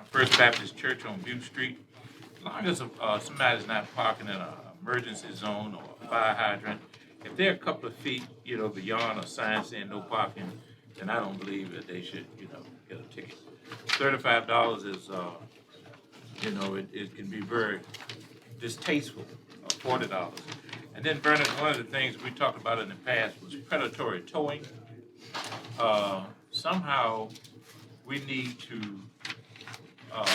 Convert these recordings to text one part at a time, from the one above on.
First Baptist Church on Butte Street. As long as somebody's not parking in an emergency zone or a fire hydrant, if they're a couple of feet, beyond a sign saying no parking, then I don't believe that they should, get a ticket. $35 is, it can be very distasteful, $40. And then Bernard, one of the things we talked about in the past was predatory towing. Somehow we need to uh,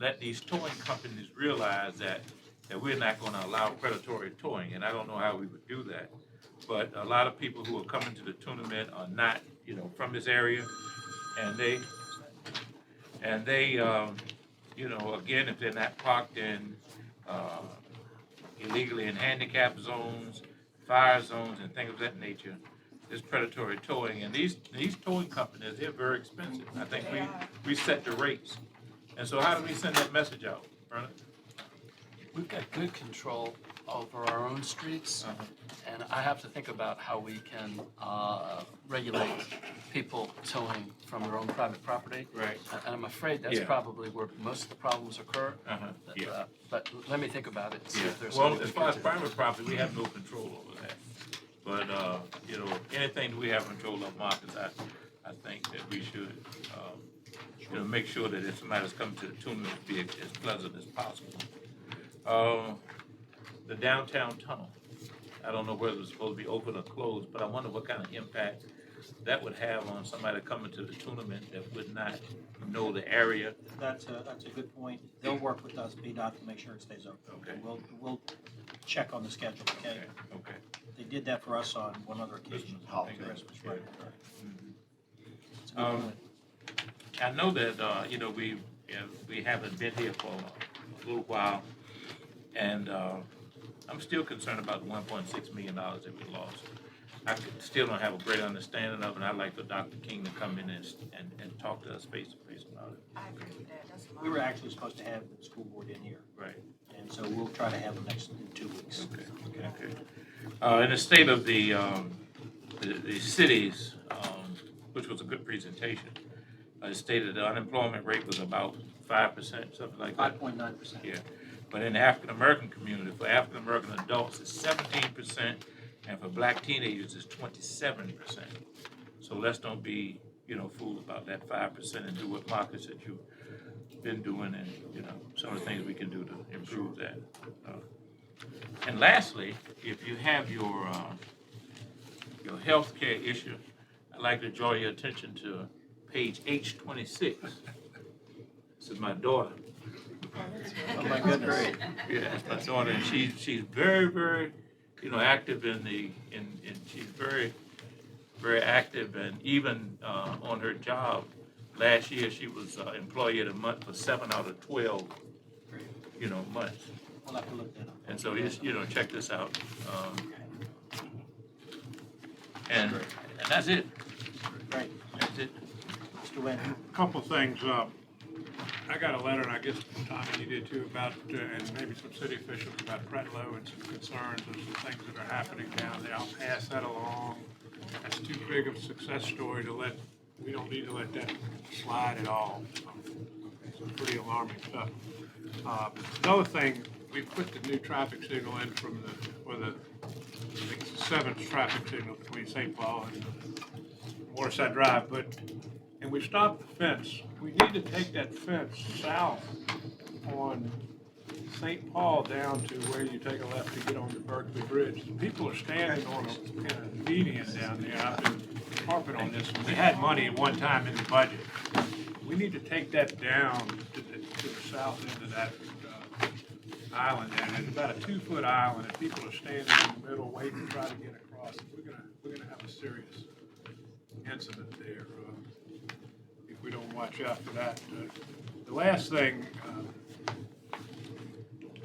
let these towing companies realize that we're not going to allow predatory towing, and I don't know how we would do that. But a lot of people who are coming to the tournament are not, from this area, and they, again, if they're not parked in uh, illegally in handicap zones, fire zones, and things of that nature, is predatory towing. And these towing companies, they're very expensive. I think we set the rates. And so how do we send that message out, Bernard? We've got good control over our own streets, and I have to think about how we can regulate people towing from their own private property. Right. And I'm afraid that's Yeah. probably where most of the problems occur. Yeah. But let me think about it and see Yeah. if there's Well, something as we far as can do. private property, we have no control over that. But, anything that we have control of, Marcus, I think that we should, make sure that if somebody's coming to the tournament, be as pleasant as possible. The downtown tunnel, I don't know whether it's supposed to be open or closed, but I wonder what kind of impact that would have on somebody coming to the tournament that would not know the area. That's a good point. They'll work with us, VDOT, to make sure it stays open. Okay. We'll check on the schedule, okay? Okay. They did that for us on one other occasion. Holiday. Christmas, right? It's a good Um, point. I know that, we haven't been here for a little while, and I'm still concerned about the $1.6 million that we lost. Still don't have a great understanding of it, and I'd like for Dr. King to come in and talk to us face to face about it. I agree with that, that's We were actually supposed to have the school board in here, Right. and so we'll try to have them in 2 weeks. Okay. In the state of the cities, which was a good presentation, it stated the unemployment rate was about 5%, something like that. 5.9%. Yeah, but in the African American community, for African American adults, it's 17%, and for black teenagers, it's 27%. So let's don't be, fooled about that 5% and do what Marcus said you've been doing, and some of the things we can do to improve that. And lastly, if you have your health care issue, I'd like to draw your attention to page H26. This is my daughter. Oh, my goodness. Yeah, that's my daughter, and she's very, very, active in she's very, very active, and even on her job. Last year, she was employee of the month for 7 out of 12, months. We'll have to look that up. And so, check this out. And that's it. Right. That's it. Mr. Wynn. Couple of things. I got a letter, and I guess Tommy, you did too, about, and maybe some city officials about Pretlow and some concerns and some things that are happening down there. I'll pass that along. That's too big of a success story we don't need to let that slide at all. Some pretty alarming stuff. Another thing, we put the new traffic signal in I think it's the 7th traffic signal between St. Paul and Waterside Drive, and we stopped the fence. We need to take that fence south on St. Paul down to where you take a left to get on the Berkeley Bridge. People are standing in a median down there. I've been harping on this. We had money at one time in the budget. We need to take that down to the south end of that island there. And it's about a 2-foot island, and people are standing in the middle waiting to try to get across. We're gonna have a serious incident there if we don't watch out for that. The last thing,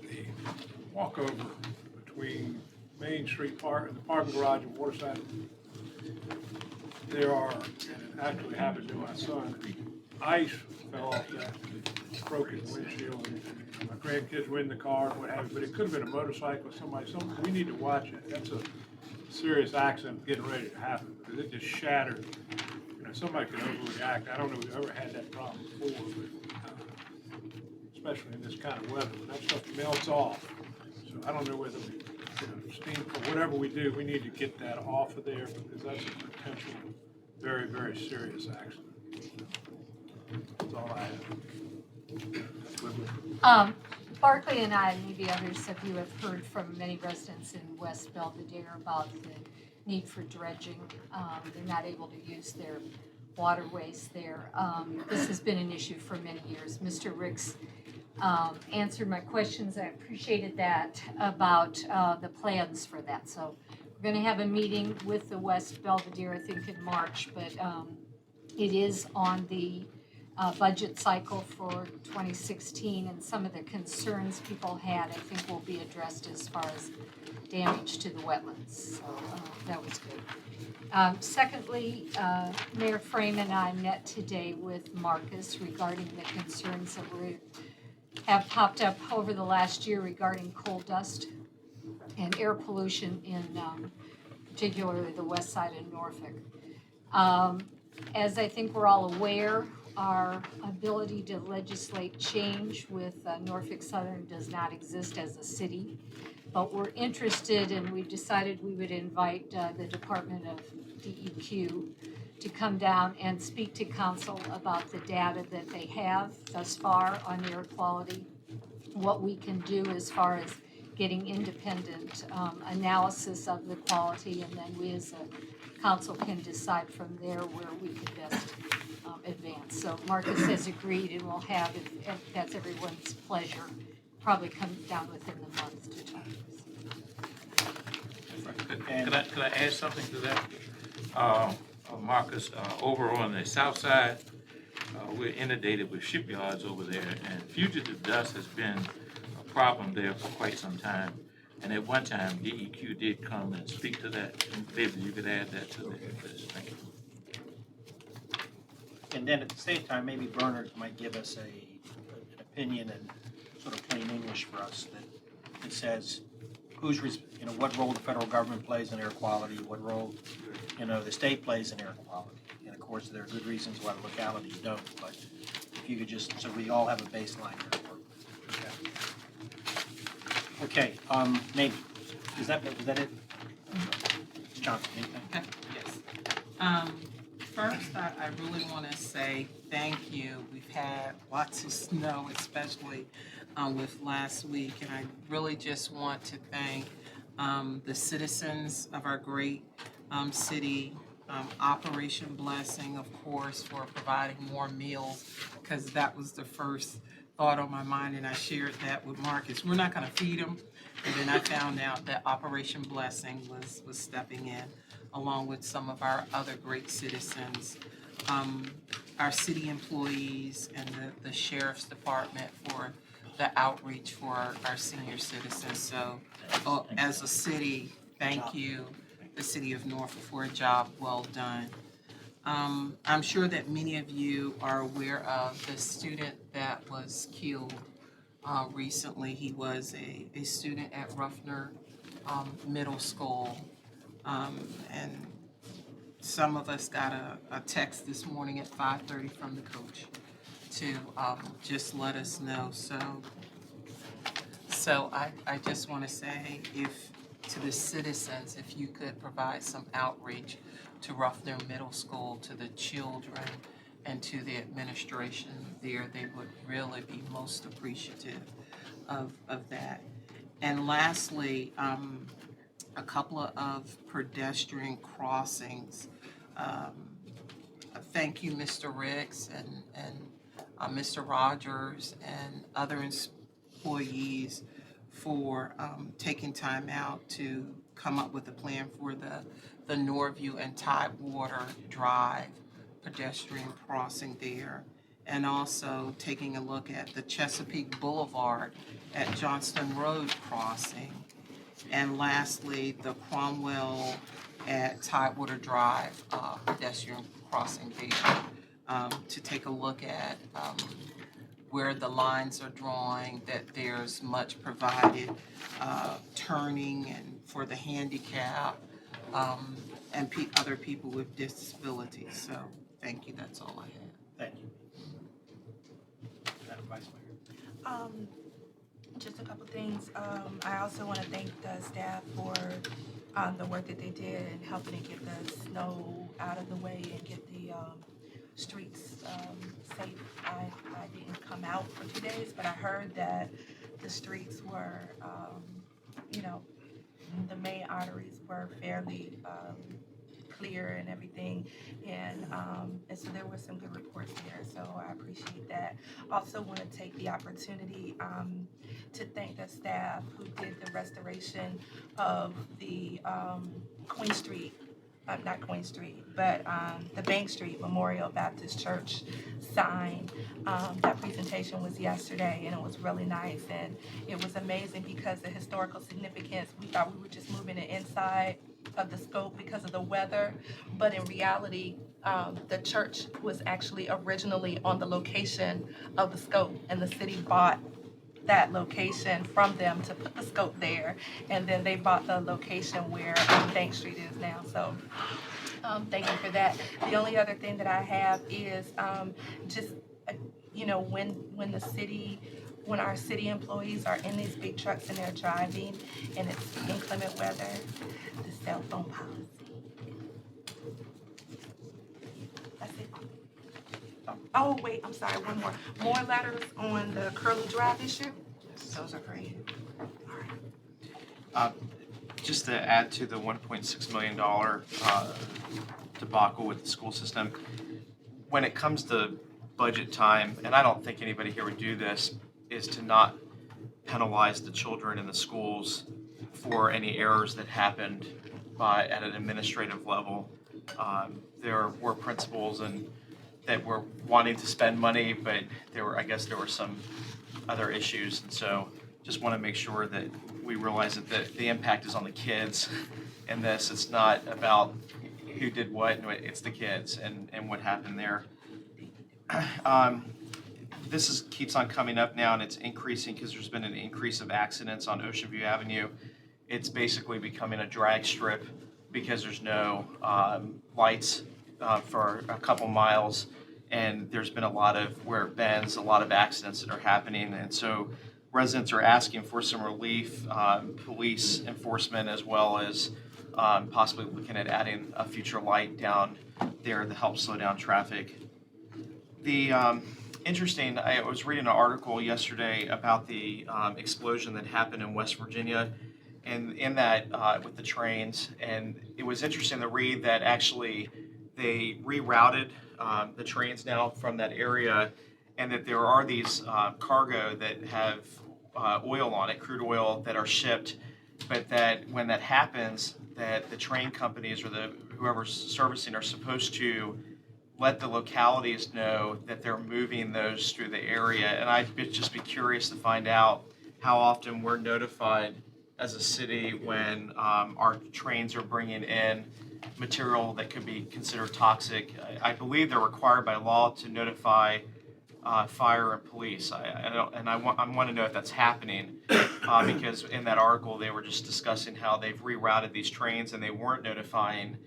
the walkover between Main Street Park and the parking garage and Waterside, and it actually happened to my son, ice fell off that, broke his windshield, and my grandkids were in the car and what have you, but it could have been a motorcycle or somebody. We need to watch it. That's a serious accident getting ready to happen, because it just shattered. Somebody could overreact. I don't know if we've ever had that problem before, but especially in this kind of weather, when that stuff melts off. So I don't know whether we, steam, for whatever we do, we need to get that off of there because that's a potential very, very serious accident. That's all I have. Barclay and I, and maybe others of you have heard from many residents in West Belvedere about the need for dredging. They're not able to use their waterways there. This has been an issue for many years. Mr. Ricks answered my questions. I appreciated that about the plans for that. So we're going to have a meeting with the West Belvedere, I think in March, but it is on the budget cycle for 2016, and some of the concerns people had, I think, will be addressed as far as damage to the wetlands. So that was good. Secondly, Mayor Frame and I met today with Marcus regarding the concerns that have popped up over the last year regarding coal dust and air pollution in particularly the west side of Norfolk. As I think we're all aware, our ability to legislate change with Norfolk Southern does not exist as a city, but we're interested, and we decided we would invite the Department of DEQ to come down and speak to council about the data that they have thus far on air quality, what we can do as far as getting independent analysis of the quality, and then we as a council can decide from there where we could best advance. So Marcus has agreed, and we'll have, if that's everyone's pleasure, probably come down within the month to talk to us. Could I add something to that? Marcus, over on the south side, we're inundated with shipyards over there, and fugitive dust has been a problem there for quite some time. And at one time, DEQ did come and speak to that. And David, you could add that to the list. Thank you. And then at the same time, maybe Bernard might give us an opinion in sort of plain English for us that says what role the federal government plays in air quality, what role the state plays in air quality. And of course, there are good reasons why the locality don't, but if you could just, so we all have a baseline here to work with. Okay, maybe. Was that it? Johnson, anything? Yes. First, I really want to say thank you. We've had lots of snow, especially with last week, and I really just want to thank the citizens of our great city, Operation Blessing, of course, for providing more meals, because that was the first thought on my mind, and I shared that with Marcus. We're not going to feed them, and then I found out that Operation Blessing was stepping in, along with some of our other great citizens, our city employees and the sheriff's department for the outreach for our senior citizens. So as a city, thank you, the city of Norfolk, for a job well done. I'm sure that many of you are aware of the student that was killed recently. He was a student at Ruffner Middle School. And some of us got a text this morning at 5:30 from the coach to just let us know. So I just want to say, to the citizens, if you could provide some outreach to Ruffner Middle School, to the children, and to the administration there, they would really be most appreciative of that. And lastly, a couple of pedestrian crossings. Thank you, Mr. Ricks and Mr. Rogers and other employees for taking time out to come up with a plan for the Norview and Tidewater Drive pedestrian crossing there, and also taking a look at the Chesapeake Boulevard at Johnston Road crossing. And lastly, the Cromwell at Tidewater Drive pedestrian crossing there, to take a look at where the lines are drawing, that there's much provided turning and for the handicap and other people with disabilities. So thank you, that's all I have. Thank you. Madam Vice Just a couple things. I also want to thank the staff for the work that they did in helping to get the snow out of the way and get the streets safe. I didn't come out for 2 days, but I heard that the streets were, you know, the main arteries were fairly clear and everything, and so there were some good reports there, so I appreciate that. Also want to take the opportunity to thank the staff who did the restoration of the Queen Street, not Queen Street, but the Bank Street Memorial Baptist Church sign. That presentation was yesterday, and it was really nice, and it was amazing because the historical significance, we thought we were just moving it inside of the scope because of the weather, but in reality, the church was actually originally on the location of the scope, and the city bought that location from them to put the scope there, and then they bought the location where Bank Street is now. So thank you for that. The only other thing that I have is just you know, when our city employees are in these big trucks and they're driving and it's inclement weather, the cell phone policy. That's it. Oh, wait, I'm sorry, one more. More letters on the Curlew Drive issue? Those are great. All right. Just to add to the $1.6 million debacle with the school system, when it comes to budget time, and I don't think anybody here would do this, is to not penalize the children in the schools for any errors that happened at an administrative level. There were principals that were wanting to spend money, but I guess there were some other issues, and so just want to make sure that we realize that the impact is on the kids in this. It's not about who did what, it's the kids and what happened there. This keeps on coming up now, and it's increasing because there's been an increase of accidents on Ocean View Avenue. It's basically becoming a drag strip because there's no lights for a couple miles, and there's been a lot of where it bends, a lot of accidents that are happening, and so residents are asking for some relief, police enforcement, as well as possibly looking at adding a future light down there to help slow down traffic. Interesting, I was reading an article yesterday about the explosion that happened in West Virginia, and in that with the trains, and it was interesting to read that actually they rerouted the trains now from that area, and that there are these cargo that have oil on it, crude oil, that are shipped, but that when that happens, that the train companies or whoever's servicing are supposed to let the localities know that they're moving those through the area. And I'd just be curious to find out how often we're notified as a city when our trains are bringing in material that could be considered toxic. I believe they're required by law to notify fire and police. I want to know if that's happening because in that article they were just discussing how they've rerouted these trains and they weren't notifying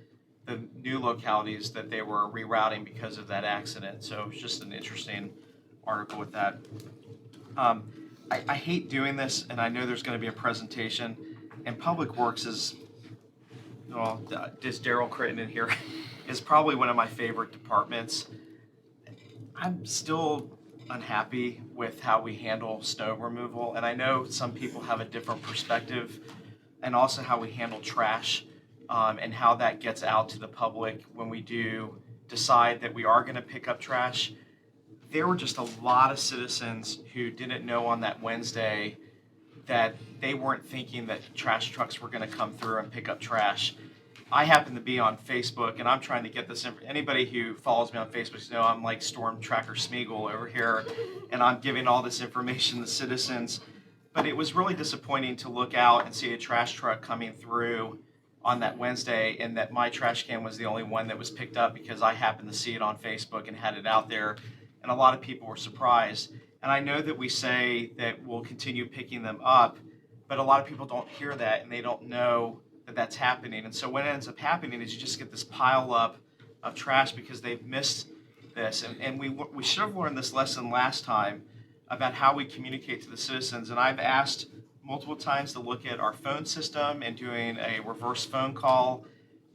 the new localities that they were rerouting because of that accident. So it's just an interesting article with that. I hate doing this, and I know there's going to be a presentation, and Public Works is, well, just Daryl Crittenden here, is probably one of my favorite departments. I'm still unhappy with how we handle snow removal, and I know some people have a different perspective, and also how we handle trash, and how that gets out to the public when we do decide that we are going to pick up trash. There were just a lot of citizens who didn't know on that Wednesday that they weren't thinking that trash trucks were going to come through and pick up trash. I happen to be on Facebook, and I'm trying to get this. Anybody who follows me on Facebook knows I'm like Storm Tracker Smeagol over here, and I'm giving all this information to citizens. But it was really disappointing to look out and see a trash truck coming through on that Wednesday, and that my trash can was the only one that was picked up because I happened to see it on Facebook and had it out there, and a lot of people were surprised. And I know that we say that we'll continue picking them up, but a lot of people don't hear that, and they don't know that that's happening. And so what ends up happening is you just get this pile up of trash because they've missed this. And we should have learned this lesson last time about how we communicate to the citizens. And I've asked multiple times to look at our phone system and doing a reverse phone call,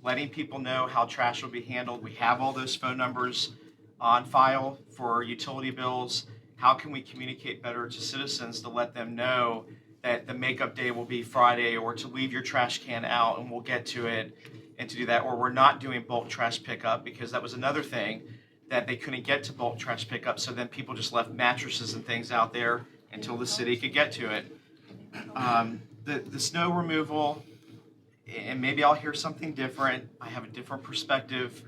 letting people know how trash will be handled. We have all those phone numbers on file for utility bills. How can we communicate better to citizens to let them know that the makeup day will be Friday, or to leave your trash can out and we'll get to it, and to do that, or we're not doing bulk trash pickup, because that was another thing that they couldn't get to bulk trash pickup, so then people just left mattresses and things out there until the city could get to it. The snow removal, and maybe I'll hear something different. I have a different perspective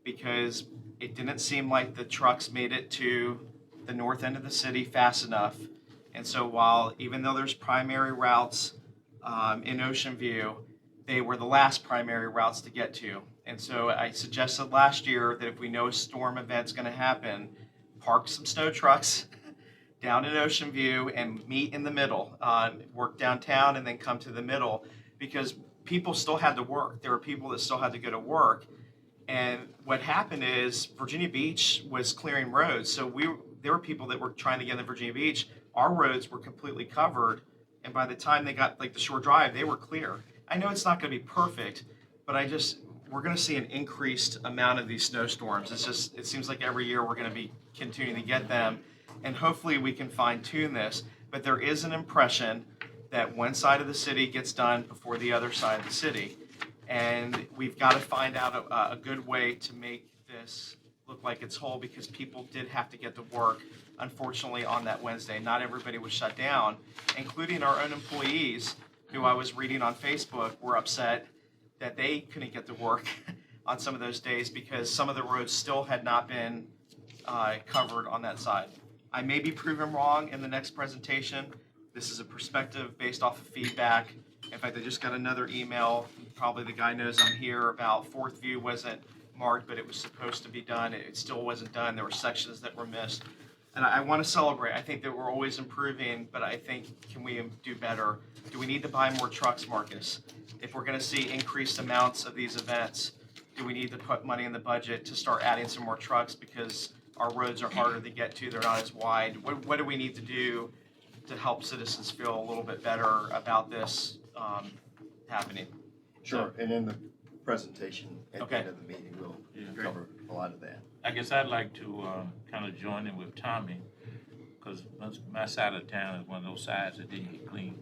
because it didn't seem like the trucks made it to the north end of the city fast enough. And so while, even though there's primary routes in Ocean View, they were the last primary routes to get to. And so I suggested last year that if we know a storm event's gonna happen, park some snow trucks down in Ocean View and meet in the middle, work downtown and then come to the middle, because people still had to work. There were people that still had to go to work. And what happened is Virginia Beach was clearing roads. So there were people that were trying to get into Virginia Beach. Our roads were completely covered. And by the time they got like the Shore Drive, they were clear. I know it's not gonna be perfect, but we're gonna see an increased amount of these snowstorms. It seems like every year we're gonna be continuing to get them. And hopefully we can fine tune this. But there is an impression that one side of the city gets done before the other side of the city. And we've got to find out a good way to make this look like it's whole, because people did have to get to work, unfortunately, on that Wednesday. Not everybody was shut down, including our own employees, who I was reading on Facebook were upset that they couldn't get to work on some of those days because some of the roads still had not been covered on that side. I may be proven wrong in the next presentation. This is a perspective based off of feedback. In fact, I just got another email, probably the guy knows I'm here, about Fourth View wasn't marked, but it was supposed to be done. It still wasn't done. There were sections that were missed. And I want to celebrate. I think that we're always improving, but I think, can we do better? Do we need to buy more trucks, Marcus? If we're going to see increased amounts of these events, do we need to put money in the budget to start adding some more trucks, because our roads are harder to get to, they're not as wide? What do we need to do to help citizens feel a little bit better about this happening? Sure, and in the presentation at the Okay. end of the meeting, we'll Yeah. cover a lot of that. I guess I'd like to kind of join in with Tommy, because my side of town is one of those sides that didn't get clean.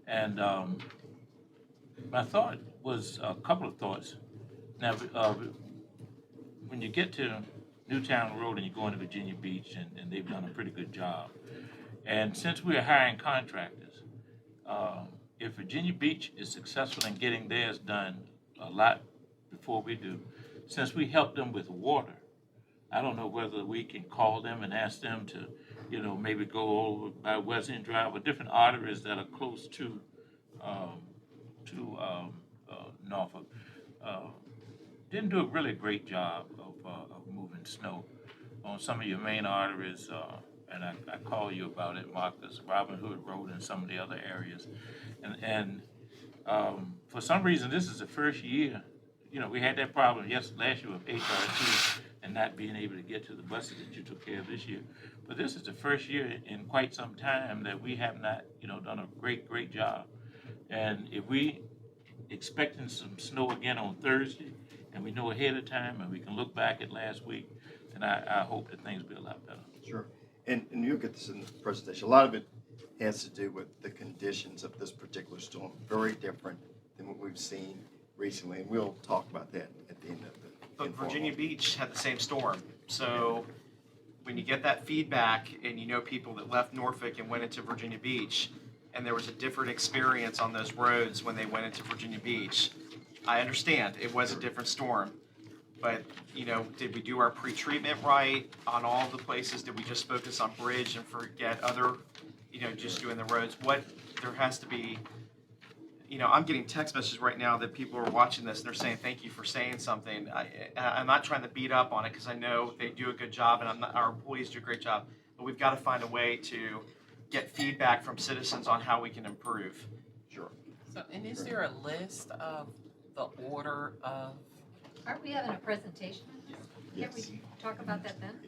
And my thought was a couple of thoughts. Now, when you get to Newtown Road and you go into Virginia Beach, and they've done a pretty good job. And since we're hiring contractors, if Virginia Beach is successful in getting theirs done a lot before we do, since we help them with water, I don't know whether we can call them and ask them to, maybe go over by West End Drive or different arteries that are close to Norfolk. Didn't do a really great job of moving snow on some of your main arteries, and I call you about it, Marcus, Robin Hood Road and some of the other areas. And for some reason, this is the first year, we had that problem last year with HRT and not being able to get to the buses that you took care of this year. But this is the first year in quite some time that we have not, done a great job. And if we expecting some snow again on Thursday, and we know ahead of time, and we can look back at last week, then I hope that things will be a lot better. Sure, and you'll get this in the presentation. A lot of it has to do with the conditions of this particular storm, very different than what we've seen recently, and we'll talk about that at the end of the. But Virginia Beach had the same storm. So when you get that feedback and people that left Norfolk and went into Virginia Beach, and there was a different experience on those roads when they went into Virginia Beach, I understand it was a different storm. But, did we do our pre-treatment right on all the places? Did we just focus on bridge and forget other, just doing the roads? There has to be, I'm getting text messages right now that people are watching this and they're saying, thank you for saying something. I'm not trying to beat up on it, because I know they do a good job, and our employees do a great job. But we've got to find a way to get feedback from citizens on how we can improve. Sure. So, and is there a list of the order of, Aren't we having a presentation? Can't Yes. we talk about that then?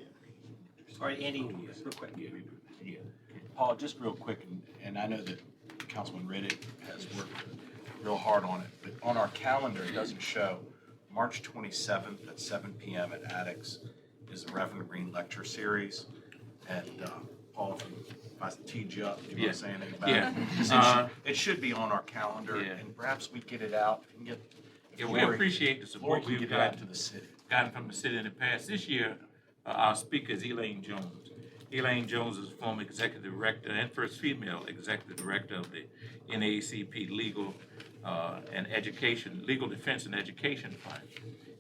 Sorry, Andy, real quick. Yeah. Paul, just real quick, and I know that Councilman Riddick has worked real hard on it, but on our calendar, it doesn't show. March 27th at 7 p.m. at Addicts is the Reverend Green Lecture Series. And Paul, if I teed you up, you want to say anything about Yeah. it? 'Cause it should be on our calendar, Yeah. and perhaps we get it out and get. Yeah, we Lori- appreciate the Lori support can we've get it out gotten. to the city. Gotten from the city in the past. This year, our speaker is Elaine Jones. Elaine Jones is former executive director and first female executive director of the NAACP Legal and Education, Legal Defense and Education Fund.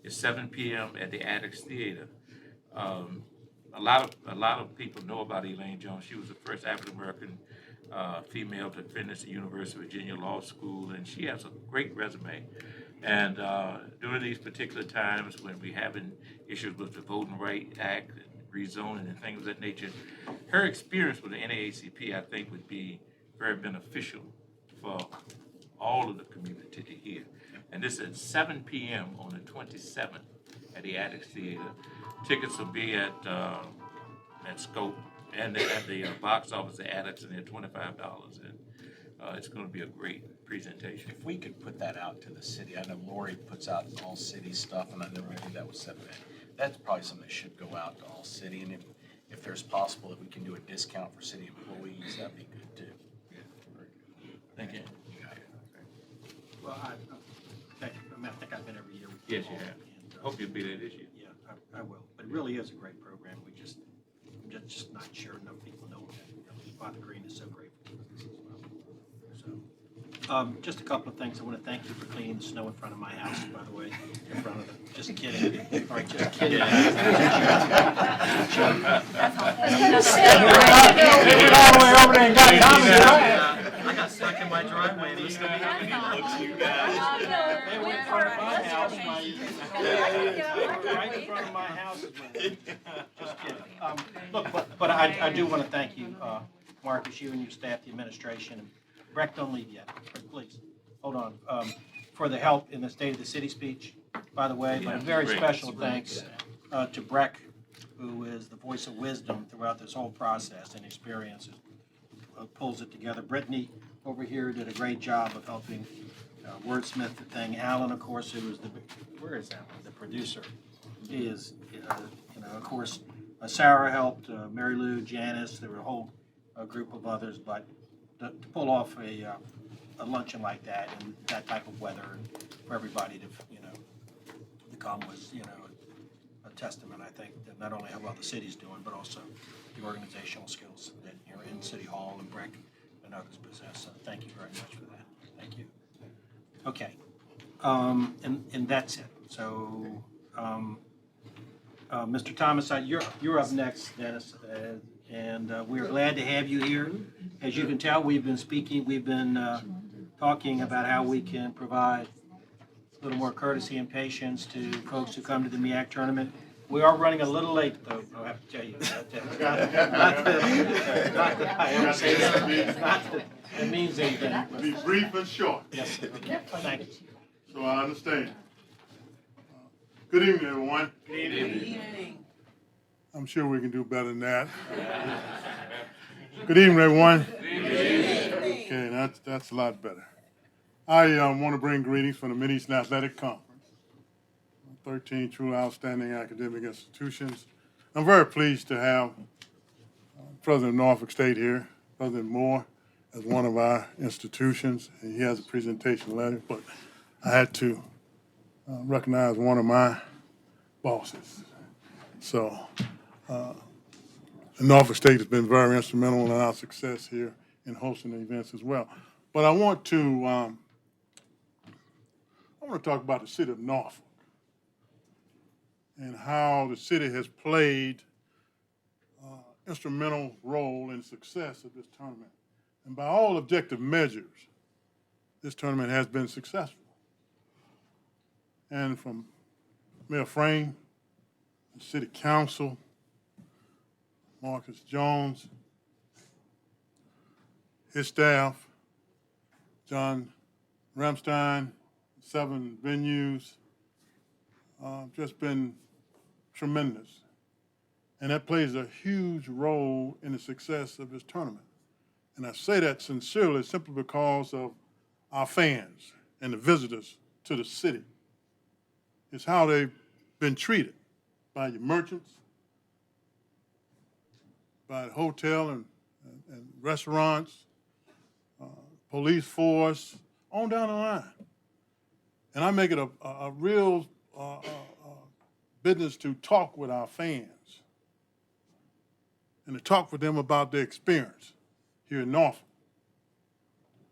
It's 7 p.m. at the Addicts Theater. A lot of people know about Elaine Jones. She was the first African American female to finish the University of Virginia Law School, and she has a great resume. And during these particular times when we're having issues with the Voting Rights Act and rezoning and things of that nature, her experience with the NAACP, I think, would be very beneficial for all of the community to hear. And this is at 7 p.m. on the 27th at the Addicts Theater. Tickets will be at Scope and at the box office at Addicts, and they're $25. And it's going to be a great presentation. If we could put that out to the city, I know Lori puts out all city stuff, and I know we did that with 7A. That's probably something that should go out to all city, and if there's possible, if we can do a discount for city employees, that'd be good too. Thank you. You got it. Well, I think I've been every year with you. Yes, you have. And, Hope you'll be there this year. Yeah, I will. But it really is a great program. I'm just not sure enough people know that. Father Green is so grateful for this as well. So, just a couple of things. I want to thank you for cleaning the snow in front of my house, by the way, in front of the, just kidding. All right, just kidding. I got stuck in my driveway listening to They were in front of my house. Right in front of my house. Just kidding. Look, but I do want to thank you, Marcus, you and your staff, the administration, and Breck, don't leave yet, please, hold on, for the help in the State of the City speech, by the way, but a very Great. special thanks to Breck, who is the voice of wisdom throughout this whole process and experiences, pulls it together. Brittany over here did a great job of helping wordsmith the thing. Alan, of course, who is where is Alan? The producer. He is, of course, Sarah helped, Mary Lou, Janice, there were a whole group of others, but to pull off a luncheon like that in that type of weather and for everybody to come was, a testament, I think, that not only how well the city's doing, but also the organizational skills that in City Hall and Breck and others possess. So thank you very much for that. Thank you. Okay. And that's it. So, Mr. Thomas, you're up next, Dennis, and we're glad to have you here. As you can tell, we've been talking about how we can provide a little more courtesy and patience to folks who come to the MEAC tournament. We are running a little late, though, I have to tell you. Not that I ever say that. Not that it means anything. but- Be brief and short, Yes, thank you. so I understand. Good evening, everyone. Good evening. I'm sure we can do better than that. Good evening, everyone. Okay, that's a lot better. I want to bring greetings from the Mideast Athletic Conference. 13 true outstanding academic institutions. I'm very pleased to have President of Norfolk State here, President Moore, as one of our institutions. And he has a presentation letter, but I had to recognize one of my bosses. So Norfolk State has been very instrumental in our success here in hosting the events as well. But I want to talk about the city of Norfolk and how the city has played instrumental role in the success of this tournament. And by all objective measures, this tournament has been successful. And from Mayor Frame, the City Council, Marcus Jones, his staff, John Ramstein, 7 venues, just been tremendous. And that plays a huge role in the success of this tournament. And I say that sincerely simply because of our fans and the visitors to the city. It's how they've been treated by your merchants, by the hotel and restaurants, police force, on down the line. And I make it a real business to talk with our fans and to talk with them about their experience here in Norfolk,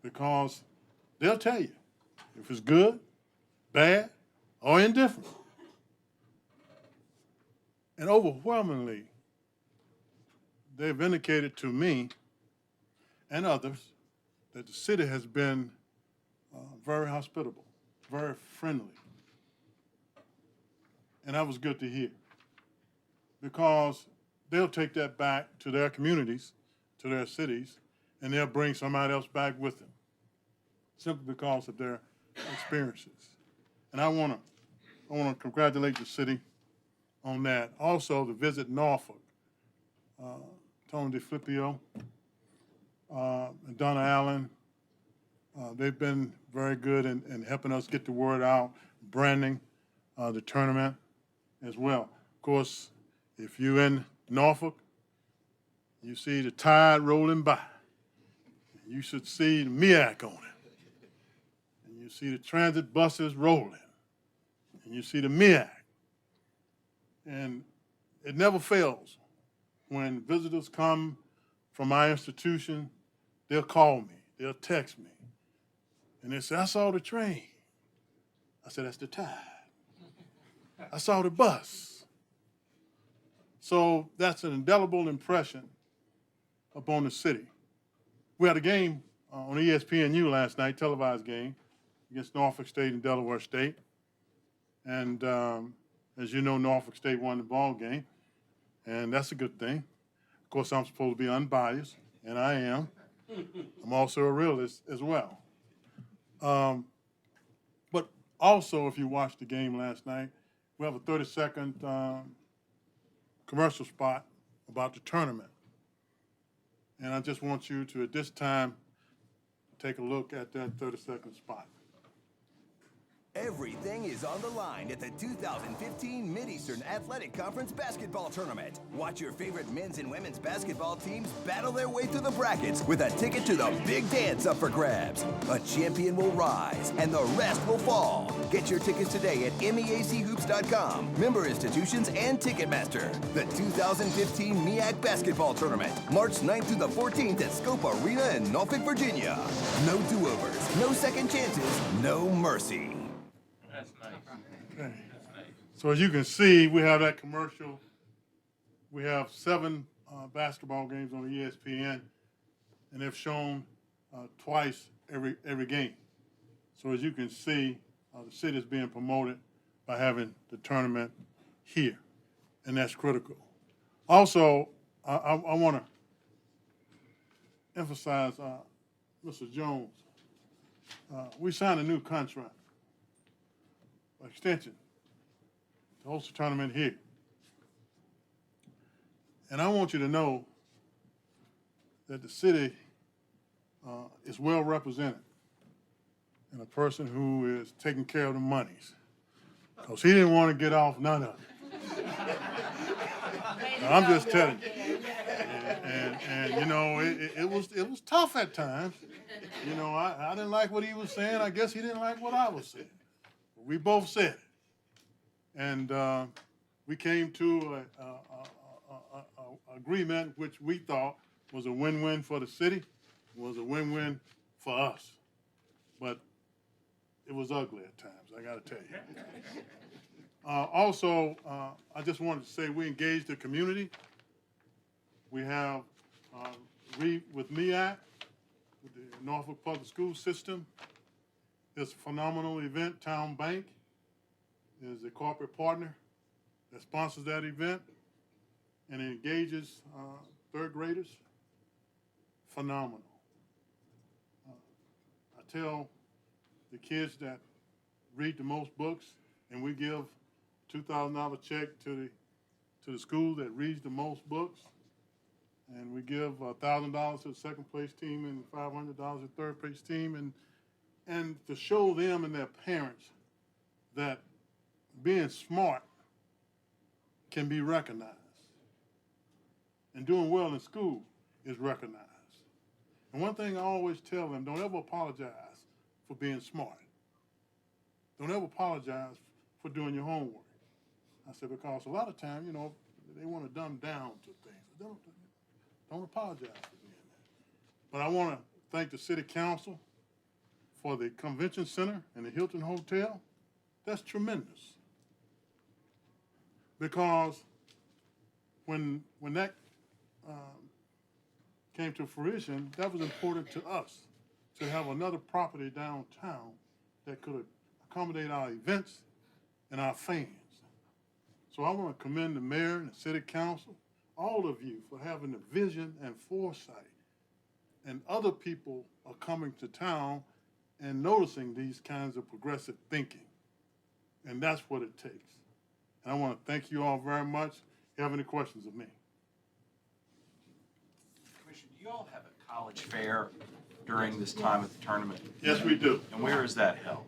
because they'll tell you if it's good, bad, or indifferent. And overwhelmingly, they've indicated to me and others that the city has been very hospitable, very friendly. And that was good to hear, because they'll take that back to their communities, to their cities, and they'll bring somebody else back with them, simply because of their experiences. And I want to congratulate the city on that. Also, to visit Norfolk, Tony DeFlippio and Donna Allen, they've been very good in helping us get the word out, branding the tournament as well. Of course, if you're in Norfolk, you see the tide rolling by. You should see the MEAC on it. And you see the transit buses rolling. And you see the MEAC. And it never fails. When visitors come from my institution, they'll call me, they'll text me. And they say, I saw the train. I said, that's the tide. I saw the bus. So that's an indelible impression upon the city. We had a game on ESPNU last night, televised game, against Norfolk State and Delaware State. And as you know, Norfolk State won the ball game, and that's a good thing. Of course, I'm supposed to be unbiased, and I am. I'm also a realist as well. But also, if you watched the game last night, we have a 30-second commercial spot about the tournament. And I just want you to, at this time, take a look at that 30-second spot. Everything is on the line at the 2015 Mid-Eastern Athletic Conference Basketball Tournament. Watch your favorite men's and women's basketball teams battle their way through the brackets with a ticket to the big dance up for grabs. A champion will rise and the rest will fall. Get your tickets today at MEACHoops.com, member institutions, and Ticketmaster. The 2015 MEAC Basketball Tournament, March 9th through the 14th at Scope Arena in Norfolk, Virginia. No do-overs, no second chances, no mercy. That's nice. Okay. So as you can see, we have that commercial. We have 7 basketball games on ESPN, and they've shown twice every game. So as you can see, the city is being promoted by having the tournament here, and that's critical. Also, I want to emphasize, Mr. Jones, we signed a new contract, extension, to host the tournament here. And I want you to know that the city is well represented in a person who is taking care of the monies, because he didn't want to get off none of it. I'm just telling you. And you know, it was tough at times. You know, I didn't like what he was saying. I guess he didn't like what I was saying. We both said it, and we came to an agreement which we thought was a win-win for the city, was a win-win for us. But it was ugly at times, I got to tell you. Also, I just wanted to say we engaged the community. We have with MEAC, with the Norfolk Public School System. It's a phenomenal event. Town Bank is a corporate partner that sponsors that event, and it engages third graders. Phenomenal. I tell the kids that read the most books, and we give $2,000 check to to the school that reads the most books. And we give $1,000 to the second place team and $500 to the third place team, and to show them and their parents that being smart can be recognized. And doing well in school is recognized. And one thing I always tell them, don't ever apologize for being smart. Don't ever apologize for doing your homework. I said, because a lot of times, you know, they want to dumb down to things. Don't apologize for doing that. But I want to thank the city council for the convention center and the Hilton Hotel. That's tremendous. Because when that came to fruition, that was important to us to have another property downtown that could accommodate our events and our fans. So I want to commend the mayor and the city council, all of you, for having the vision and foresight. And other people are coming to town and noticing these kinds of progressive thinking. And that's what it takes. And I want to thank you all very much. If you have any questions of me? Commissioner, do you all have a college fair during this time of the tournament? Yes, we do. And where is that held?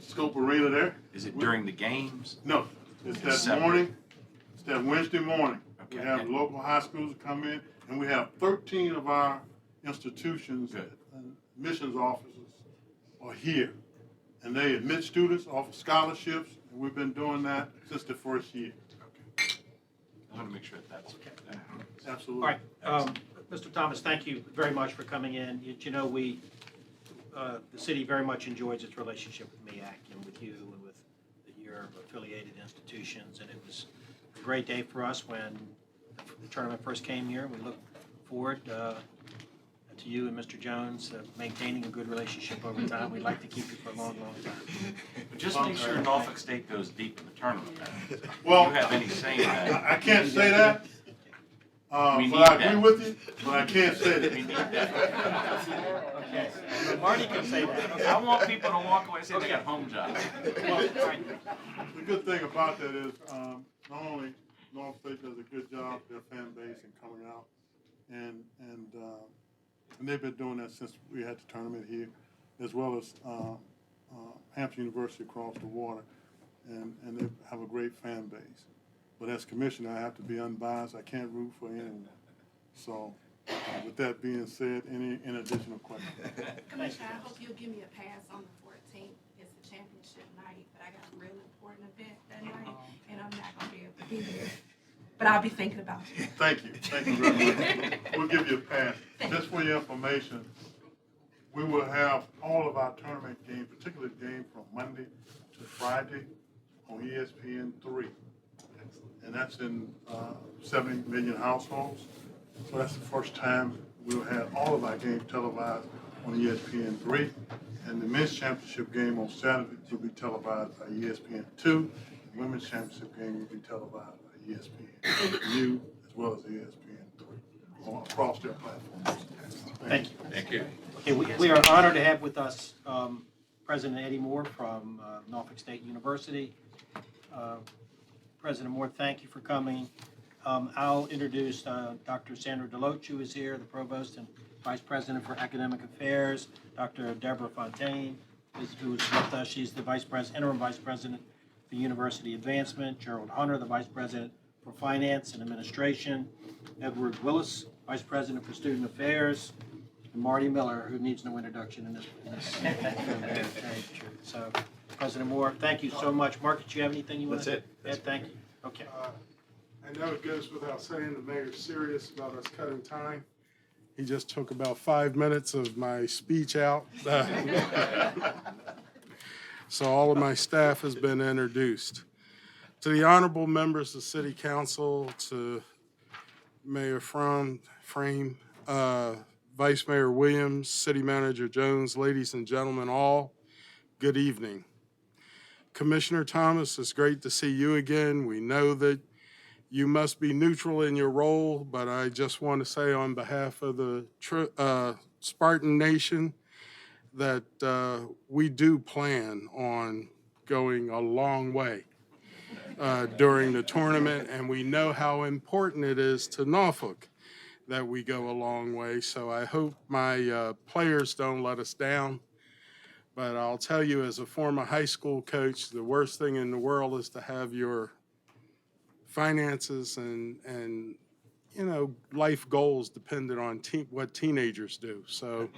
Scope Arena there? Is it during the games? No, it's that Separate. morning, it's that Wednesday morning. We Okay. have local high schools come in, and we have 13 of our institutions, Good. and missions officers are here. And they admit students, offer scholarships, and we've been doing that since the first year. Okay. I want to make sure that happens. Absolutely. All right, Mr. Thomas, thank you very much for coming in. You know, the city very much enjoys its relationship with MEAC and with you and with your affiliated institutions. And it was a great day for us when the tournament first came here. We look forward to you and Mr. Jones maintaining a good relationship over time. We'd like to keep you for a long, long time. But just make sure Norfolk State goes deep in the tournament. If Well, you have any say in that. I can't say that, We but need I agree that. with you, but I can't say We that. need that. Okay, Marty can say that. I want people to walk away and say they got a home job. Well, all right. The good thing about that is, not only North State does a good job, their fan base and coming out, and they've been doing that since we had the tournament here, as well as Hampton University across the water, and they have a great fan base. But as commissioner, I have to be unbiased. I can't root for anyone. So, with that being said, any additional questions? Commissioner, I hope you'll give me a pass on the 14th. It's the championship night, but I got a real important event that night, and I'm not gonna be able to be there. But I'll be thinking about you. Thank you very much. We'll give you a pass. Just for your information, we will have all of our tournament games, particularly the game from Monday to Friday on ESPN3. And that's in 70 million households. So that's the first time we'll have all of our games televised on ESPN3. And the men's championship game on Saturday will be televised by ESPN2. The women's championship game will be televised by ESPN as well as ESPN3 across their platforms. Thank you. Thank you. Okay, we are honored to have with us President Eddie Moore from Norfolk State University. President Moore, thank you for coming. I'll introduce Dr. Sandra Deloach, who is here, the Provost and Vice President for Academic Affairs. Dr. Deborah Fontaine, who is with us. She's the Interim Vice President for University Advancement. Gerald Hunter, the Vice President for Finance and Administration. Edward Willis, Vice President for Student Affairs. And Marty Miller, who needs no introduction in this. So, President Moore, thank you so much. Mark, did you have anything you want to? That's it. Ed, thank you. Okay. I know it goes without saying the mayor's serious about us cutting time. He just took about 5 minutes of my speech out. So all of my staff has been introduced. To the honorable members of City Council, to Mayor Frame, Vice Mayor Williams, City Manager Jones, ladies and gentlemen all, good evening. Commissioner Thomas, it's great to see you again. We know that you must be neutral in your role, but I just want to say on behalf of the Spartan Nation that we do plan on going a long way during the tournament, and we know how important it is to Norfolk that we go a long way. So I hope my players don't let us down. But I'll tell you, as a former high school coach, the worst thing in the world is to have your finances and life goals dependent on what teenagers do. So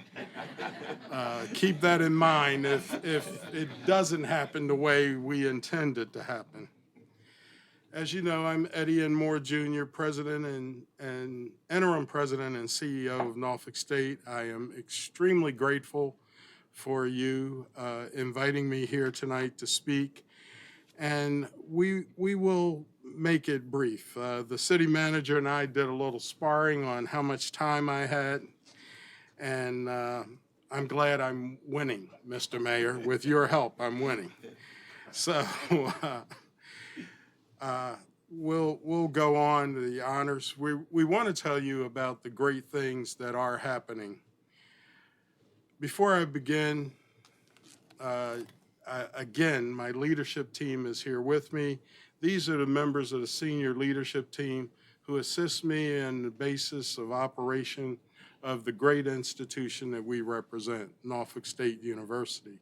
keep that in mind if it doesn't happen the way we intend it to happen. As you know, I'm Eddie N. Moore Jr., President and Interim President and CEO of Norfolk State. I am extremely grateful for you inviting me here tonight to speak. And we will make it brief. The city manager and I did a little sparring on how much time I had. And I'm glad I'm winning, Mr. Mayor. With your help, I'm winning. So we'll go on to the honors. We want to tell you about the great things that are happening. Before I begin, again, my leadership team is here with me. These are the members of the senior leadership team who assist me in the basis of operation of the great institution that we represent, Norfolk State University.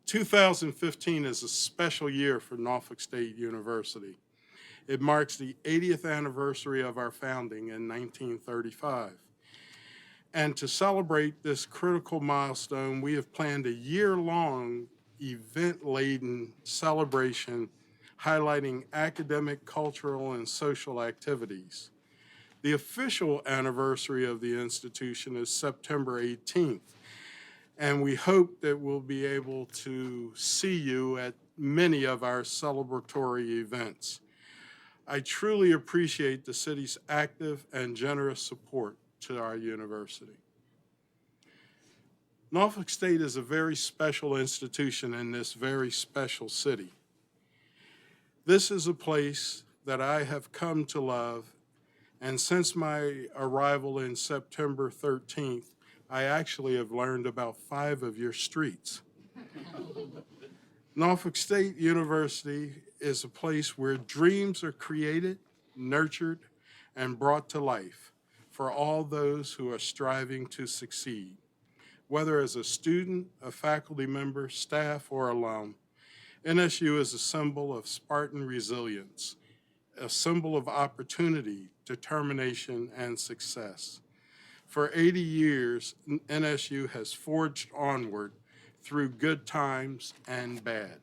2015 is a special year for Norfolk State University. It marks the 80th anniversary of our founding in 1935. And to celebrate this critical milestone, we have planned a year-long event-laden celebration highlighting academic, cultural, and social activities. The official anniversary of the institution is September 18th, and we hope that we'll be able to see you at many of our celebratory events. I truly appreciate the city's active and generous support to our university. Norfolk State is a very special institution in this very special city. This is a place that I have come to love, and since my arrival in September 13th, I actually have learned about 5 of your streets. Norfolk State University is a place where dreams are created, nurtured, and brought to life for all those who are striving to succeed. Whether as a student, a faculty member, staff, or alum, NSU is a symbol of Spartan resilience, a symbol of opportunity, determination, and success. For 80 years, NSU has forged onward through good times and bad.